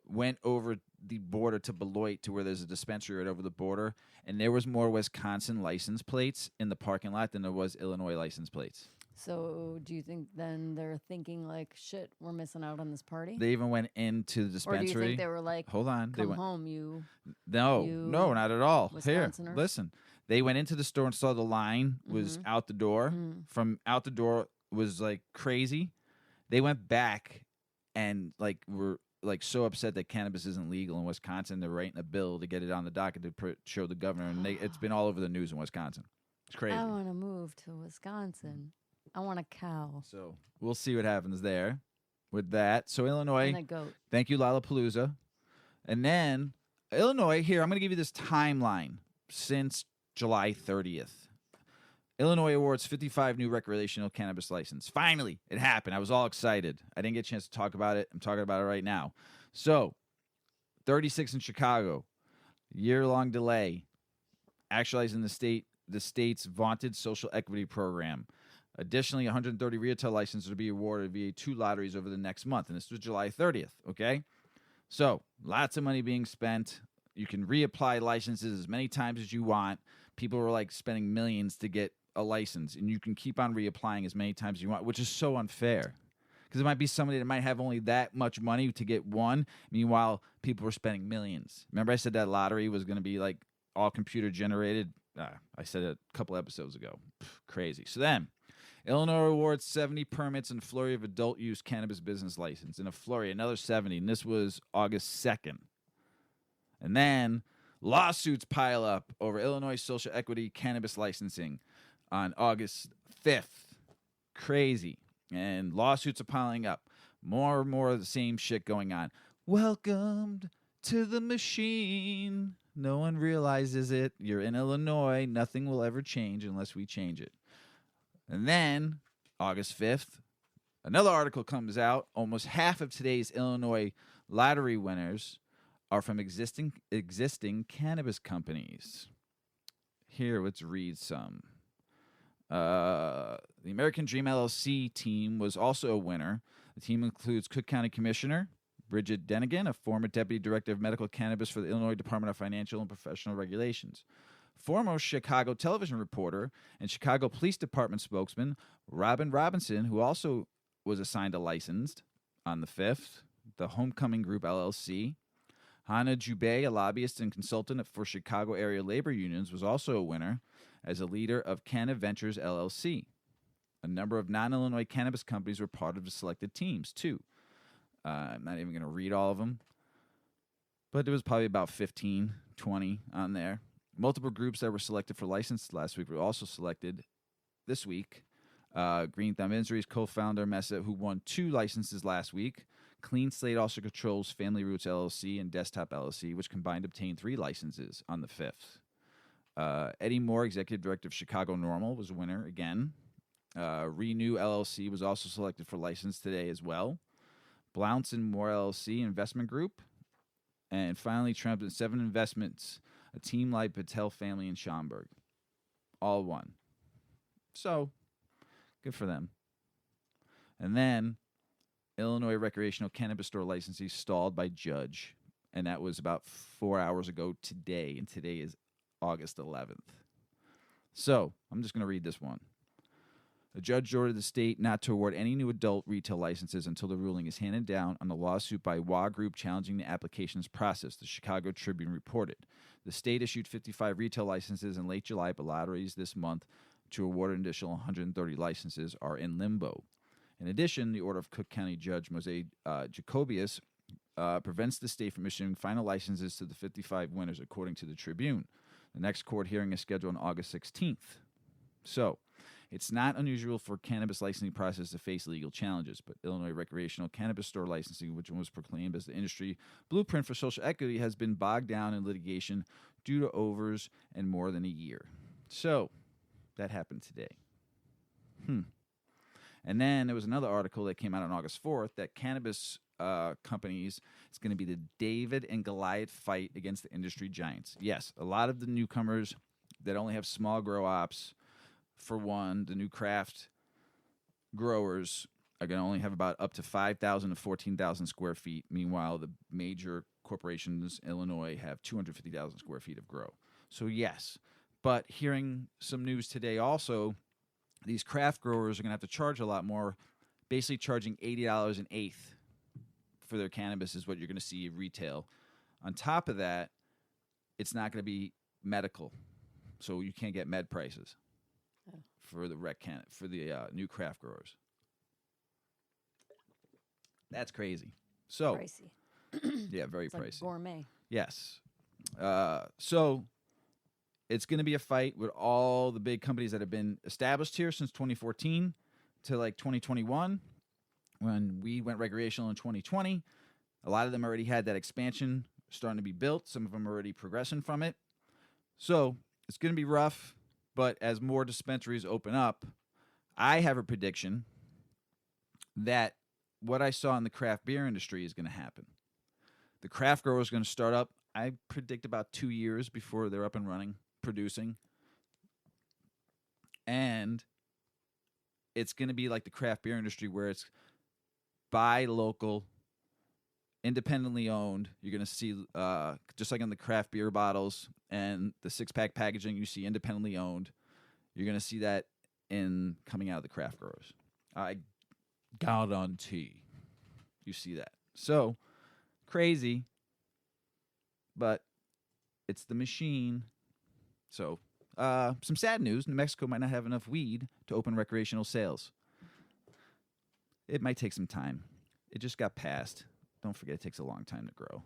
went over the border to Beloit to where there's a dispensary right over the border, and there was more Wisconsin license plates in the parking lot than there was Illinois license plates. So do you think then they're thinking like, shit, we're missing out on this party? They even went into the dispensary. Or do you think they were like, hold on, come home, you... No, not at all. Here, Wisconsiners? listen. They went into the store and saw the line was out the door. From out the door was like crazy. They went back and like were like so upset that cannabis isn't legal in Wisconsin. They're writing a bill to get it on the docket to show the governor, and it's been all over the news in Wisconsin. It's crazy. I want to move to Wisconsin. I want a cow. So we'll see what happens there with that. So Illinois, And a goat. thank you, Lollapalooza. And then Illinois, here, I'm going to give you this timeline since July 30th. Illinois awards 55 new recreational cannabis license. Finally, it happened. I was all excited. I didn't get a chance to talk about it. I'm talking about it right now. So 36 in Chicago, year-long delay, actualizing the state's vaunted social equity program. Additionally, 130 retail licenses will be awarded via 2 lotteries over the next month, and this was July 30th, okay? So, lots of money being spent. You can reapply licenses as many times as you want. People are, like, spending millions to get a license, and you can keep on reapplying as many times as you want, which is so unfair. Because it might be somebody that might have only that much money to get one. Meanwhile, people were spending millions. Remember I said that lottery was going to be, like, all computer-generated? I said it a couple episodes ago. Crazy. So then... Illinois awards 70 permits in flurry of adult use cannabis business license. In a flurry, another 70, and this was August 2nd. And then lawsuits pile up over Illinois social equity cannabis licensing on August 5th. Crazy. And lawsuits are piling up. More and more of the same shit going on. Welcome to the machine. No one realizes it. You're in Illinois. Nothing will ever change unless we change it. And then, August 5th, another article comes out. Almost half of today's Illinois lottery winners are from existing cannabis companies. Here, let's read some. The American Dream LLC team was also a winner. The team includes Cook County Commissioner Bridget Denigan, a former Deputy Director of Medical Cannabis for the Illinois Department of Financial and Professional Regulations. Former Chicago television reporter and Chicago Police Department spokesman Robin Robinson, who also was assigned a license on the 5th, the Homecoming Group LLC. Hannah Jubei, a lobbyist and consultant for Chicago area labor unions, was also a winner as a leader of Canna Ventures LLC. A number of non-Illinois cannabis companies were part of the selected teams, too. I'm not even going to read all of them, but there was probably about 15, 20 on there. Multiple groups that were selected for license last week were also selected this week. Green Thumb Industries co-founder Mesa, who won 2 licenses last week. Clean Slate also controls Family Roots LLC and Desktop LLC, which combined obtained 3 licenses on the 5th. Eddie Moore, executive director of Chicago Normal, was a winner again. Renew LLC was also selected for license today as well. Blounce and Moore LLC, investment group. And finally, Trump and 7 Investments, a team like Phytol family in Schaumburg. All won. So, good for them. And then, Illinois recreational cannabis store licensee stalled by judge. And that was about 4 hours ago today. And today is August 11th. So, I'm just going to read this one. A judge ordered the state not to award any new adult retail licenses until the ruling is handed down on the lawsuit by WA Group challenging the application's process, the Chicago Tribune reported. The state issued 55 retail licenses in late July, but lotteries this month to award an additional 130 licenses are in limbo. In addition, the order of Cook County Judge Mose Jacobius prevents the state from issuing final licenses to the 55 winners, according to the Tribune. The next court hearing is scheduled on August 16th. So, it's not unusual for cannabis licensing process to face legal challenges, but Illinois recreational cannabis store licensing, which was proclaimed as the industry blueprint for social equity, has been bogged down in litigation due to overs and more than a year. So, that happened today. And then there was another article that came out on August 4th that cannabis companies, it's going to be the David and Goliath fight against the industry giants. Yes, a lot of the newcomers that only have small grow ops. For one, the new craft growers are going to only have about up to 5,000 to 14,000 square feet. Meanwhile, the major corporations in Illinois have 250,000 square feet of grow. So, yes. But hearing some news today also, these craft growers are going to have to charge a lot more, basically charging $80 an eighth for their cannabis is what you're going to see retail. On top of that, it's not going to be medical, so you can't get med prices. For the new craft growers. That's crazy. So Pricey. Yeah, very It's pricey. like gourmet. Yes. So it's going to be a fight with all the big companies that have been established here since 2014 to like 2021 when we went recreational in 2020. A lot of them already had that expansion starting to be built. Some of them are already progressing from it. So it's going to be rough. But as more dispensaries open up, I have a prediction that what I saw in the craft beer industry is going to happen. The craft grower is going to start up, I predict, about 2 years before they're up and running, producing. And it's going to be like the craft beer industry where it's buy local, independently owned. You're going to see, just like on the craft beer bottles and the 6-pack packaging, you see independently owned. You're going to see that in coming out of the craft growers. I guarantee you see that. So, crazy, but it's the machine. So, some sad news. New Mexico might not have enough weed to open recreational sales. It might take some time. It just got passed. Don't forget, it takes a long time to grow.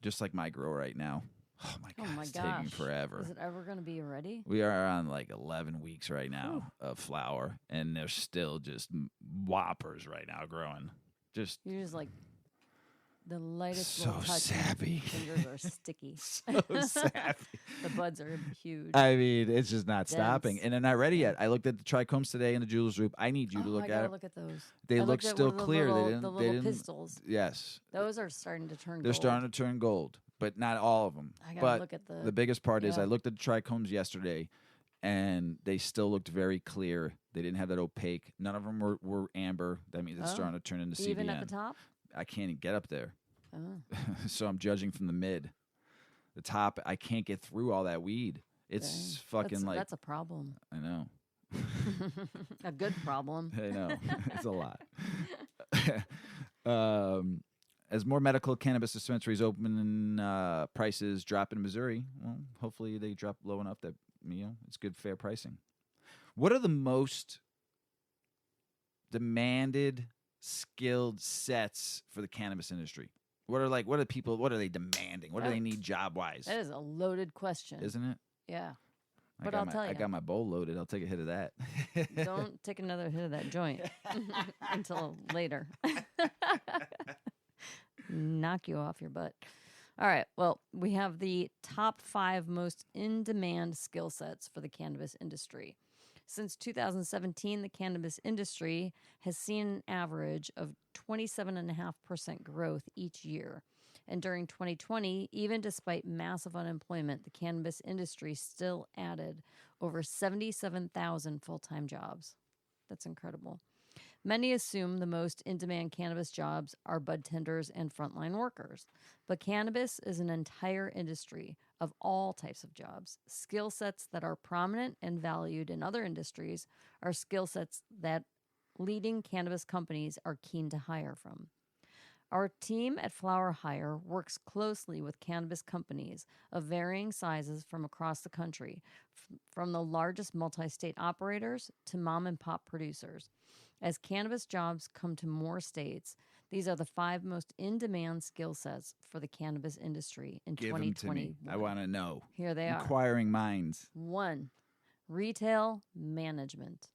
Just like my grow right now. Oh, my God, it's taking forever. Is it ever going to be ready? We are on like 11 weeks right now of flower, and they're still just whoppers right now growing. You're just like the lightest so little touch. sappy. Fingers are sticky. So sappy. The buds are huge. I mean, it's just not Dense. stopping. And they're not ready yet. I looked at the trichomes today in the Jewelers Group. I need you to look at it. Look at those. They I look looked at still one of the clear. Little, they didn't. the They little didn't. pistils. Yes. Those are starting to turn. They're gold. starting to turn gold, but not all of them. I gotta but look at the biggest part is yeah. I looked at the trichomes yesterday, and they still looked very clear. They didn't have that opaque. None of them were amber. That means it's starting to turn into CBN. Even at the top? I can't even get up there. Oh. So I'm judging from the mid. The top, I can't get through all that weed. It's fucking that's a problem. I know. A good problem. I know. It's a lot. As more medical cannabis dispensaries open and prices drop in Missouri, well, hopefully they drop low enough that it's good, fair pricing. What are the most demanded, skilled sets for the cannabis industry? What are they demanding? What do they need job-wise? That is a loaded question. Isn't it? Yeah. But I'll tell you. I got my bowl loaded. I'll take a hit of that. Don't take another hit of that joint until later. knock you off your butt. All right. Well, we have the top 5 most in-demand skill sets for the cannabis industry. Since 2017, the cannabis industry has seen an average of 27.5% growth each year. And during 2020, even despite massive unemployment, the cannabis industry still added over 77,000 full-time jobs. That's incredible. Many assume the most in-demand cannabis jobs are bud tenders and frontline workers. But cannabis is an entire industry of all types of jobs. Skill sets that are prominent and valued in other industries are skill sets that leading cannabis companies are keen to hire from. Our team at Flower Hire works closely with cannabis companies of varying sizes from across the country, from the largest multi-state operators to mom-and-pop producers. As cannabis jobs come to more states, these are the 5 most in-demand skill sets for the cannabis industry in Give them to me. 2021. I want to know. Here they are. Inquiring minds. 1. Retail management.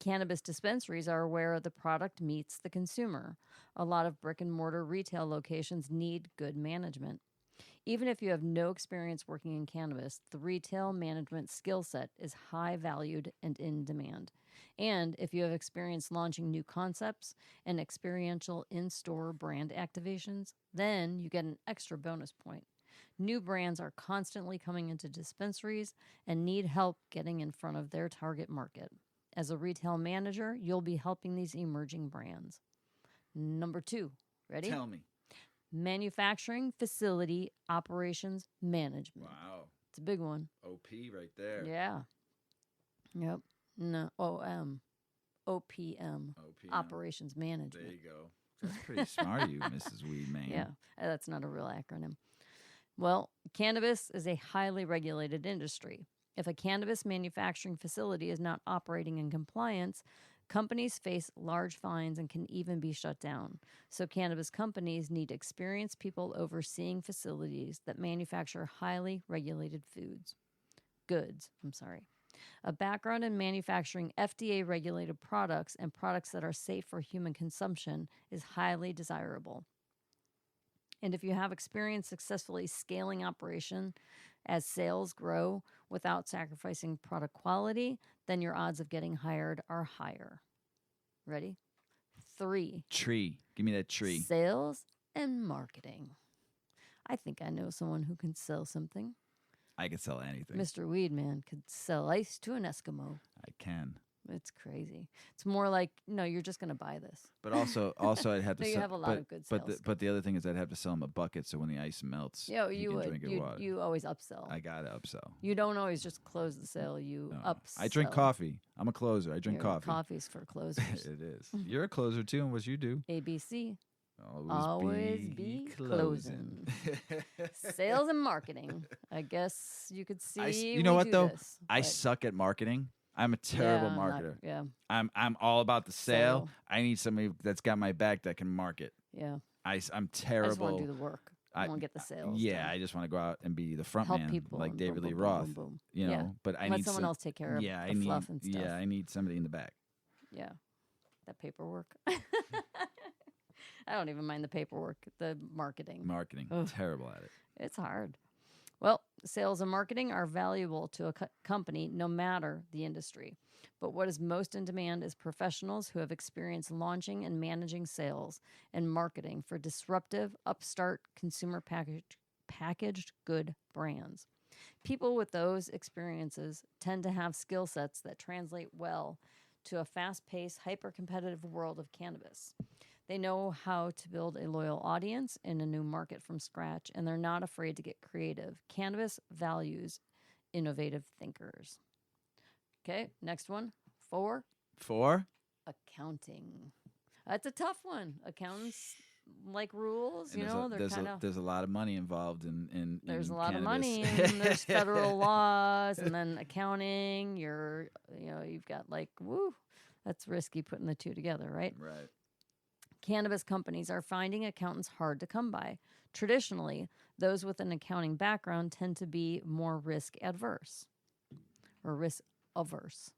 Cannabis dispensaries are where the product meets the consumer. A lot of brick and mortar retail locations need good management. Even if you have no experience working in cannabis, the retail management skill set is high valued and in demand. And if you have experience launching new concepts and experiential in-store brand activations, then you get an extra bonus point. New brands are constantly coming into dispensaries and need help getting in front of their target market. As a retail manager, you'll be helping these emerging brands. Number 2, ready? Tell me. Manufacturing facility operations management. Wow. It's a big one. OP right there. Yeah. Yep. No, OPM. OPM. Operations management. There you go. That's pretty smart, you, Mrs. Weedman. Yeah, that's not a real acronym. Well, cannabis is a highly regulated industry. If a cannabis manufacturing facility is not operating in compliance, companies face large fines and can even be shut down. So cannabis companies need experienced people overseeing facilities that manufacture highly regulated goods. A background in manufacturing FDA-regulated products and products that are safe for human consumption is highly desirable. And if you have experience successfully scaling operation as sales grow without sacrificing product quality, then your odds of getting hired are higher. Ready? 3. Tree. Give me that tree. Sales and marketing. I think I know someone who can sell something. I can sell anything. Mr. Weedman could sell ice to an Eskimo. I can. It's crazy. It's more like, no, you're just going to buy this. But also I'd have to No, you sell, have a lot of good sales. But the other thing is I'd have to sell them a bucket so when the ice melts, Yeah, you you can would. drink it water. You always upsell. I got to upsell. You don't always just close the sale. You No. upsell. I drink coffee. I'm a closer. I drink coffee. Coffee's for closers. It is. You're a closer too, and what you do? ABC. Always be closing. Sales and marketing. I guess you could see. You know what though? This, I suck at marketing. I'm a terrible I'm not- marketer. I'm all about the sale. I need somebody that's got my back that can market. Yeah. I'm terrible. I just want to do the work. I want to get the sales. Yeah, done. I just want to go out and be the front Help man, people like and David boom, Lee boom, Roth. boom, boom. You know, Yeah. but I Let need someone else take care of the fluff and stuff. Yeah, I need somebody in the back. Yeah. That paperwork. I don't even mind the paperwork, the marketing. Marketing, Ugh. terrible at it. It's hard. Well, sales and marketing are valuable to a company no matter the industry. But what is most in demand is professionals who have experience launching and managing sales and marketing for disruptive, upstart, consumer packaged good brands. People with those experiences tend to have skill sets that translate well to a fast-paced, hyper-competitive world of cannabis. They know how to build a loyal audience in a new market from scratch, and they're not afraid to get creative. Cannabis values innovative thinkers. Okay, next one. 4. Accounting. That's a tough one. Accountants like rules, And they're kind of... There's a lot of money involved in There's a lot cannabis. of money, and there's federal laws, and then accounting. You've got that's risky putting the two together, right? Right. Cannabis companies are finding accountants hard to come by. Traditionally, those with an accounting background tend to be more risk adverse or risk averse.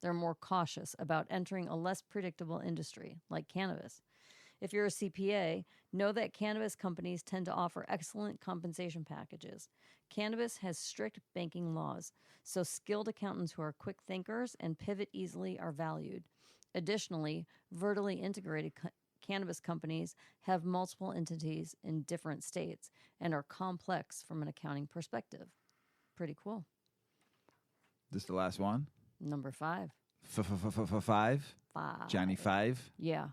They're more cautious about entering a less predictable industry like cannabis. If you're a CPA, know that cannabis companies tend to offer excellent compensation packages. Cannabis has strict banking laws, so skilled accountants who are quick thinkers and pivot easily are valued. Additionally, vertically integrated cannabis companies have multiple entities in different states and are complex from an accounting perspective. Pretty cool. This the last one? Number 5. 5? 5. Johnny 5? Yeah.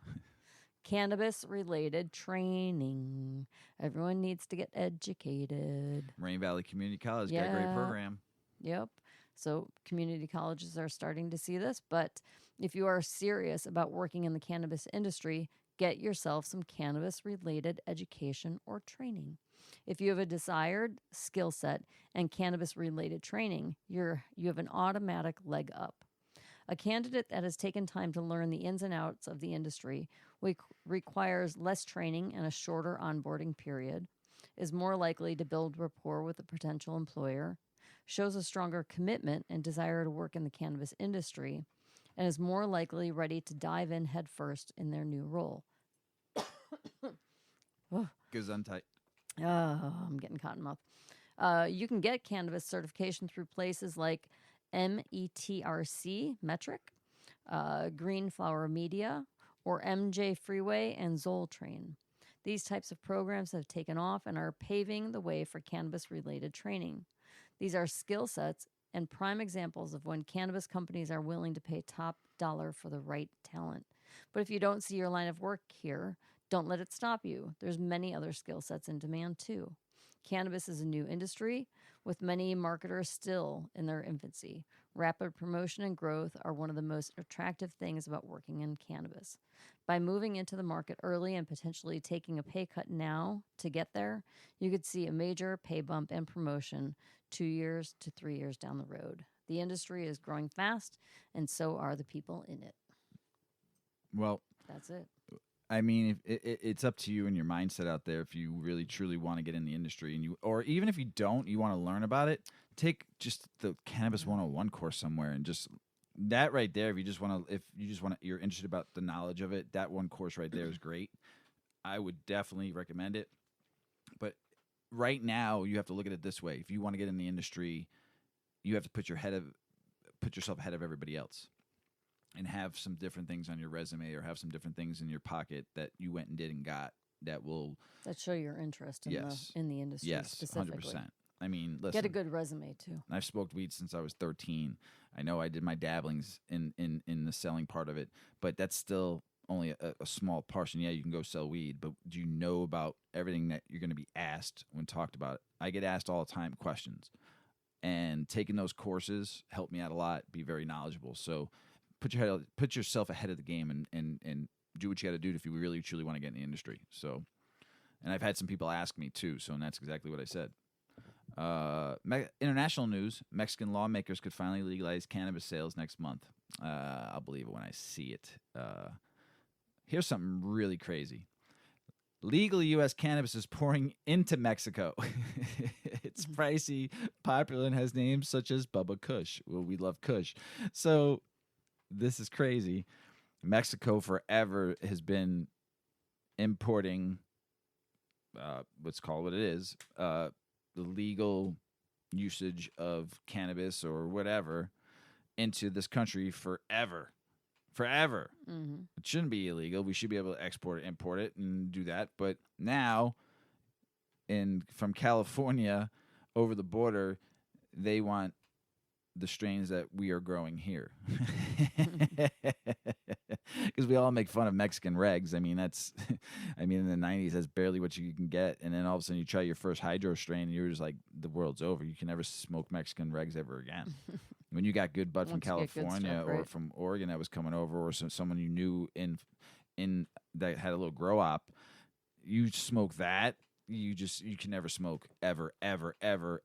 Cannabis related training. Everyone needs to get educated. Rain Valley Community College got a great program. Yep. So community colleges are starting to see this, but if you are serious about working in the cannabis industry, get yourself some cannabis related education or training. If you have a desired skill set and cannabis related training, you have an automatic leg up. A candidate that has taken time to learn the ins and outs of the industry requires less training and a shorter onboarding period, is more likely to build rapport with a potential employer, shows a stronger commitment and desire to work in the cannabis industry, and is more likely ready to dive in headfirst in their new role. Gesundheit. I'm getting cotton mouth. You can get cannabis certification through places like METRC, Metric, Green Flower Media, or MJ Freeway and Zoltrain. These types of programs have taken off and are paving the way for cannabis-related training. These are skill sets and prime examples of when cannabis companies are willing to pay top dollar for the right talent. But if you don't see your line of work here, don't let it stop you. There's many other skill sets in demand too. Cannabis is a new industry, with many marketers still in their infancy. Rapid promotion and growth are one of the most attractive things about working in cannabis. By moving into the market early and potentially taking a pay cut now to get there, you could see a major pay bump and promotion 2 years to 3 years down the road. The industry is growing fast, and so are the people in it. Well, that's it. I mean, it's up to you and your mindset out there. If you really truly want to get in the industry, and or even if you don't, you want to learn about it, take just the Cannabis 101 course somewhere, and just that right there. If you just want to, you're interested about the knowledge of it, that one course right there is great. I would definitely recommend it. But right now, you have to look at it this way: if you want to get in the industry, you have to put yourself ahead of everybody else, and have some different things on your resume, or have some different things in your pocket that you went and did and got that show your interest in the industry. Yes, specifically. 100%. I mean, listen, get a good resume too. I've smoked weed since I was 13. I know I did my dabblings in the selling part of it, but that's still only a small portion. Yeah, you can go sell weed, but do you know about everything that you're going to be asked when talked about it? I get asked all the time questions, and taking those courses helped me out a lot, be very knowledgeable. So put yourself ahead of the game and do what you got to do if you really truly want to get in the industry. So, and I've had some people ask me too, so and that's exactly what I said. International news: Mexican lawmakers could finally legalize cannabis sales next month. I'll believe it when I see it. Here's something really crazy. Legal U.S. cannabis is pouring into Mexico. It's pricey, popular, and has names such as Bubba Kush. Well, we love Kush. So this is crazy. Mexico forever has been importing let's call it what it is, the legal usage of cannabis or whatever into this country forever. Mm-hmm. It shouldn't be illegal. We should be able to export it, import it, and do that. But now, from California over the border, they want the strains that we are growing here. Because we all make fun of Mexican regs. I mean, in the 90s, that's barely what you can get. And then all of a sudden you try your first hydro strain and you're just like, the world's over. You can never smoke Mexican regs ever again. When you got good bud from California or from Oregon that was coming over, or someone you knew in that had a little grow op, you smoke that, you can never smoke ever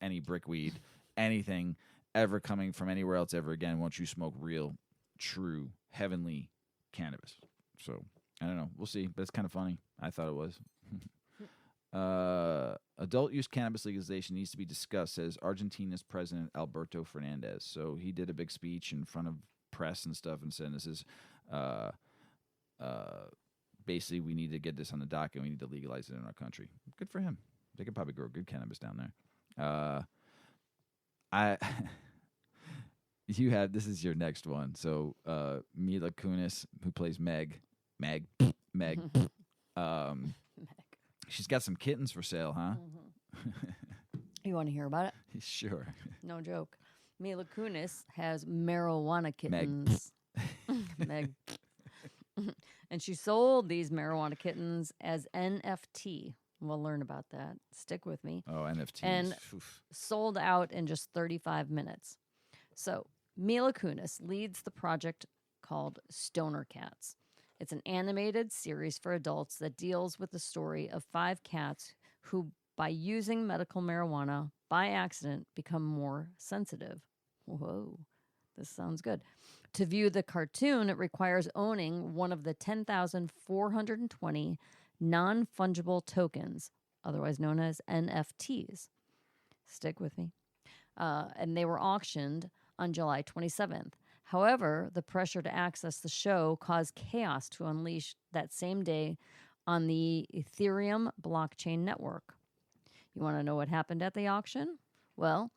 any brick weed, anything ever coming from anywhere else ever again once you smoke real, true, heavenly cannabis. So, I don't know. We'll see. But it's kind of funny. I thought it was. Adult use cannabis legalization needs to be discussed, says Argentina's President Alberto Fernandez. So he did a big speech in front of press and stuff and said this is basically we need to get this on the docket. We need to legalize it in our country. Good for him. They could probably grow good cannabis down there. I you have this is your next one. So Mila Kunis, who plays Meg, she's got some kittens for sale, huh? You want to hear about it? Sure. No joke. Mila Kunis has marijuana kittens. Meg. And she sold these marijuana kittens as NFT. We'll learn about that. Stick with me. Oh, NFTs. And sold out in just 35 minutes. So Mila Kunis leads the project called Stoner Cats. It's an animated series for adults that deals with the story of 5 cats who, by using medical marijuana by accident, become more sensitive. Whoa, this sounds good. To view the cartoon, it requires owning one of the 10,420 non-fungible tokens, otherwise known as NFTs. Stick with me. And they were auctioned on July 27th. However, the pressure to access the show caused chaos to unleash that same day on the Ethereum blockchain network. You want to know what happened at the auction? Well,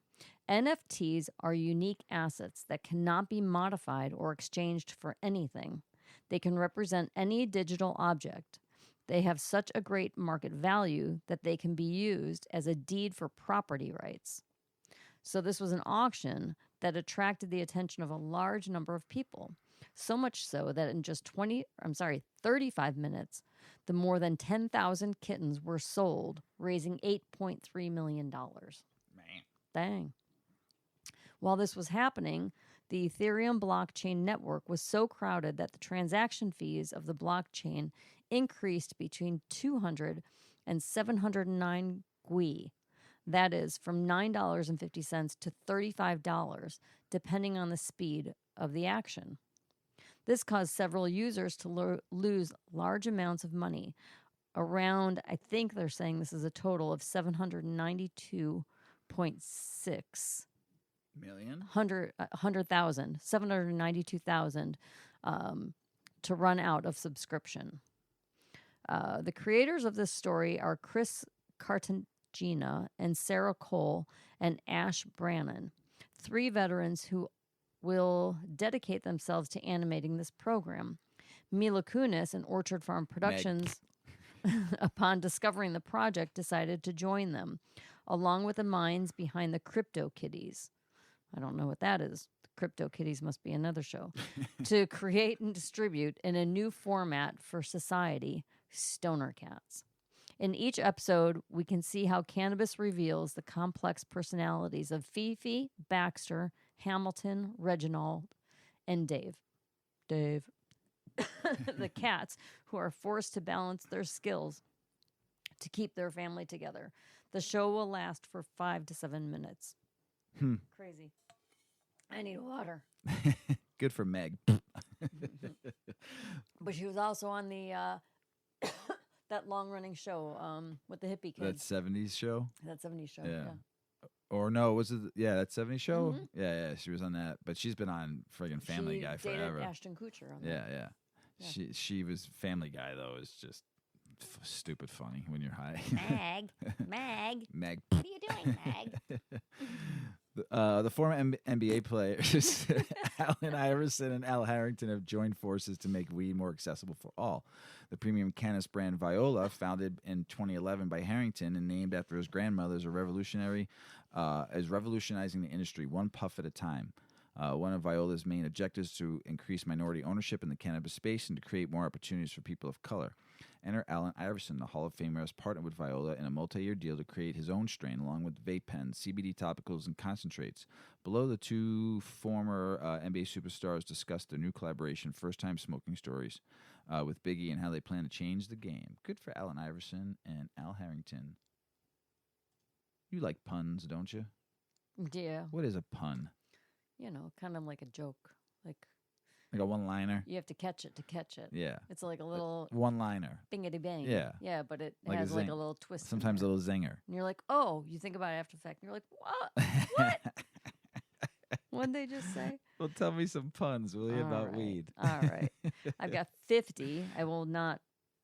NFTs are unique assets that cannot be modified or exchanged for anything. They can represent any digital object. They have such a great market value that they can be used as a deed for property rights. So this was an auction that attracted the attention of a large number of people. So much so that in just 35 minutes, the more than 10,000 kittens were sold, raising $8.3 million. Man. Dang. While this was happening, the Ethereum blockchain network was so crowded that the transaction fees of the blockchain increased between 200 and 709 GUI. That is from $9.50 to $35, depending on the speed of the action. This caused several users to lose large amounts of money. Around, I think they're saying this is a total of 792.6 million? 792,000 to run out of subscription. The creators of this story are Chris Cartagena and Sarah Cole and Ash Brannon, 3 veterans who will dedicate themselves to animating this program. Mila Kunis and Orchard Farm Productions, upon discovering the project, decided to join them, along with the minds behind the Crypto Kitties. I don't know what that is. The Crypto Kitties must be another show. To create and distribute in a new format for society, Stoner Cats. In each episode, we can see how cannabis reveals the complex personalities of Fifi, Baxter, Hamilton, Reginald, and Dave. The cats who are forced to balance their skills to keep their family together. The show will last for 5 to 7 minutes. Crazy. I need water. Good for Meg. But she was also on the that long-running show with the hippie kids. That 70s show? That 70s show, yeah. Or no, was it? Yeah, that 70s show? Mm-hmm. Yeah, she was on that. But she's been on friggin' Family Guy forever. Dated Ashton Kutcher on that. Yeah. She was Family Guy, though, is just stupid funny when you're high. Meg. What are you doing, Meg? The former NBA players, Allen Iverson and Al Harrington, have joined forces to make weed more accessible for all. The premium cannabis brand Viola, founded in 2011 by Harrington and named after his grandmother, is revolutionizing the industry one puff at a time. One of Viola's main objectives is to increase minority ownership in the cannabis space and to create more opportunities for people of color. Enter Allen Iverson, the Hall of Famer, has partnered with Viola in a multi-year deal to create his own strain, along with vape pens, CBD topicals, and concentrates. Below, the 2 former NBA superstars discuss their new collaboration, First Time Smoking Stories, with Biggie, and how they plan to change the game. Good for Allen Iverson and Al Harrington. You like puns, don't you? Yeah. What is a pun? You know, kind of like a joke. Like a one-liner? You have to catch it to catch it. Yeah. It's like a little one-liner. Bingity bang. Yeah. Yeah, but it like has like a little twist. Sometimes a little zinger. And you're like, oh, you think about it after the fact. And you're like, what? What? What'd they just say? Well, tell me some puns, will you, about weed? All right. I've got 50. I will not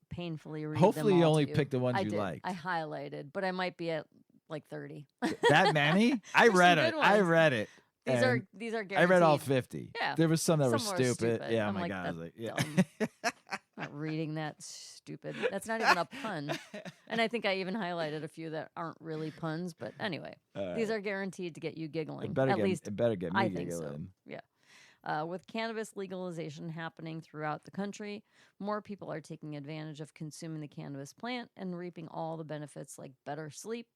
painfully read Hopefully them you all only to you. picked the ones I you did. liked. I highlighted, but I might be at like 30. That many? I There's read some it. good I ones. read it. These and are guaranteed. I read all 50. Yeah. There was some that were Some were stupid. stupid. Yeah, I'm my like, God. I was like, yeah. dumb. Not reading that stupid. That's not even a pun. And I think I even highlighted a few that aren't really puns. But anyway, these are guaranteed to get you giggling. At least it better get me I think so. giggling. Yeah. With cannabis legalization happening throughout the country, more people are taking advantage of consuming the cannabis plant and reaping all the benefits like better sleep,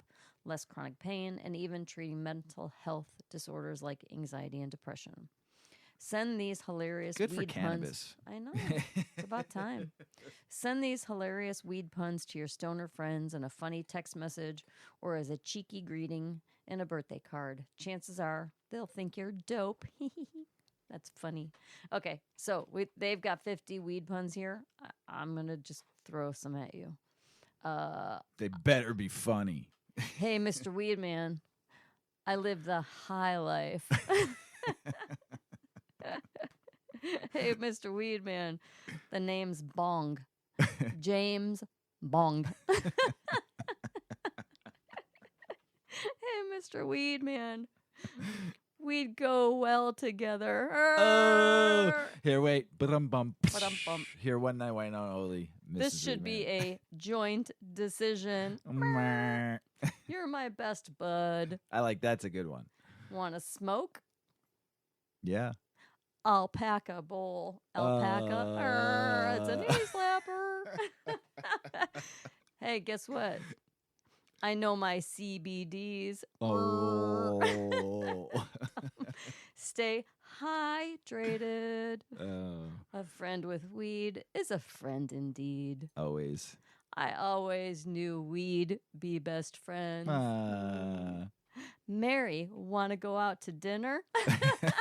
less chronic pain, and even treating mental health disorders like anxiety and depression. Send these hilarious Good for weed cannabis. puns. I know. It's about time. Send these hilarious weed puns to your stoner friends in a funny text message or as a cheeky greeting in a birthday card. Chances are they'll think you're dope. That's funny. Okay, so they've got 50 weed puns here. I'm going to just throw some at you. They better be funny. Hey, Mr. Weedman, I live the high life. Hey, Mr. Weedman, the name's Bong. James Bong. Hey, Mr. Weedman, we'd go well together. Oh, here, wait. Ba-dum-bum. Ba-dum-bum. Here, one night, why not only? This should be a joint decision. I You're my best bud. like that's a good one. Want to smoke? Yeah. Alpaca bowl. Alpaca. It's a knee slapper. Hey, guess what? I know my CBDs. Oh. Stay hydrated. Oh. A friend with weed is a friend indeed. Always. I always knew we'd be best friends. Mary, want to go out to dinner? That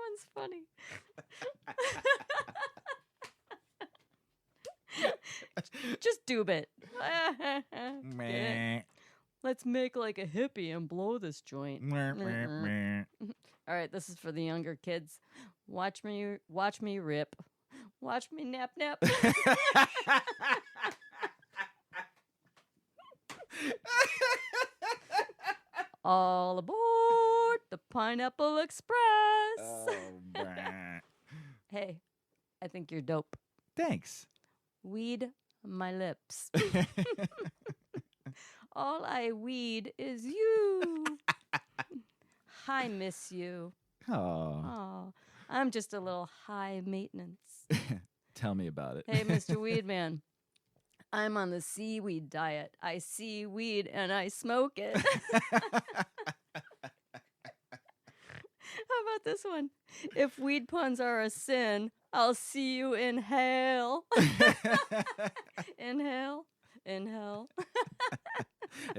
one's funny. Just do it. Meh. Let's make like a hippie and blow this joint. Meh, meh, meh. All right, this is for the younger kids. Watch me rip. Watch me nap. All aboard the Pineapple Express. Oh, brah. Hey, I think you're dope. Thanks. Weed my lips. All I weed is you. I miss you. Oh. Oh, I'm just a little high maintenance. Tell me about it. Hey, Mr. Weedman, I'm on the seaweed diet. I see weed and I smoke it. How about this one? If weed puns are a sin, I'll see you in hell. Inhale. I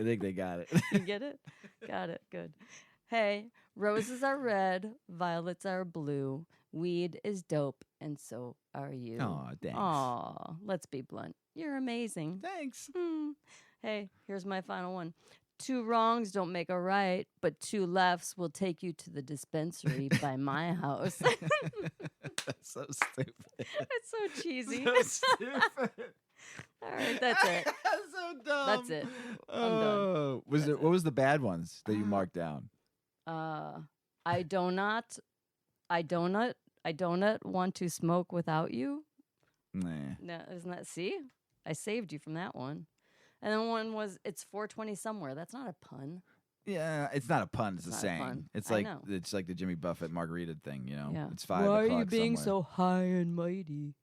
think they got it. You get it? Got it. Good. Hey, roses are red, violets are blue. Weed is dope, and so are you. Aw, thanks. Aw, let's be blunt. You're amazing. Thanks. Hey, here's my final one. 2 wrongs don't make a right, but 2 lefts will take you to the dispensary by my house. That's so stupid. It's so cheesy. So stupid. All right, that's it. That's so dumb. That's it. I'm done. Oh, was it? What was the bad ones that you marked down? I donut want to smoke without you. Nah. No, isn't that? See, I saved you from that one. And then one was it's 420 somewhere. That's not a pun. Yeah, it's not a pun. It's a not a saying. pun. It's I like know. it's like the Jimmy Buffett margarita thing. You know, Yeah. it's 5 Why o'clock are you being somewhere. so high and mighty?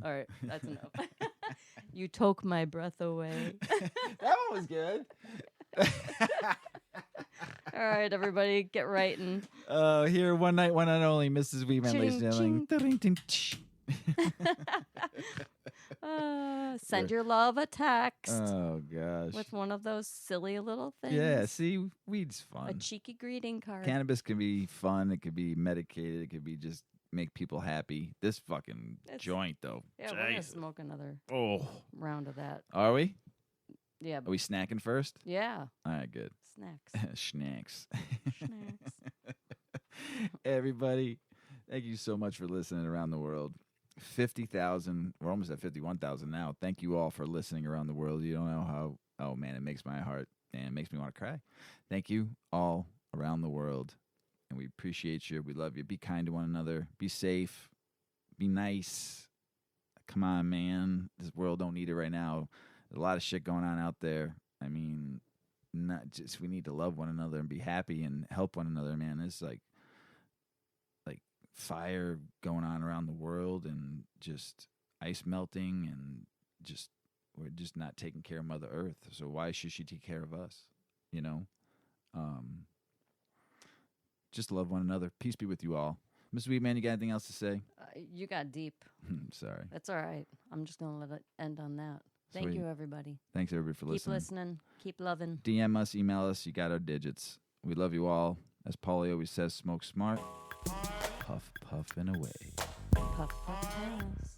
All right, that's enough. You took my breath away. That one was good. All right, everybody, get writing. Here, one night, one night only, Mrs. Weedman, ladies and Ching, gentlemen. Send your love a text Oh, gosh. with one of those silly little things. Yeah, see, weed's A fun. cheeky greeting card. Cannabis can be fun. It could be medicated. It could be just make people happy. This fucking joint, though. Yeah, we're gonna Jesus. smoke another Oh. round of that. Are we? Yeah. Are we snacking first? Yeah. All right, good. Snacks. Snacks. Snacks. Everybody, thank you so much for listening around the world. 50,000. We're almost at 51,000 now. Thank you all for listening around the world. You don't know how. Oh man, it makes my heart and it makes me want to cry. Thank you all around the world, and we appreciate you. We love you. Be kind to one another. Be safe. Be nice. Come on, man. This world don't need it right now. There's a lot of shit going on out there. I mean, not just we need to love one another and be happy and help one another, man. It's like fire going on around the world and just ice melting and just we're just not taking care of Mother Earth. So why should she take care of us? You know? Just love one another. Peace be with you all. Mrs. Weedman, you got anything else to say? You got deep. Sorry. That's all right. I'm just going to let it end on that. Thank Sweet. you, everybody. Thanks, everybody, for listening. Keep listening. Keep loving. DM us, email us. You got our digits. We love you all. As Paulie always says, smoke smart. Puff, puffing away. Puff, puff, pass.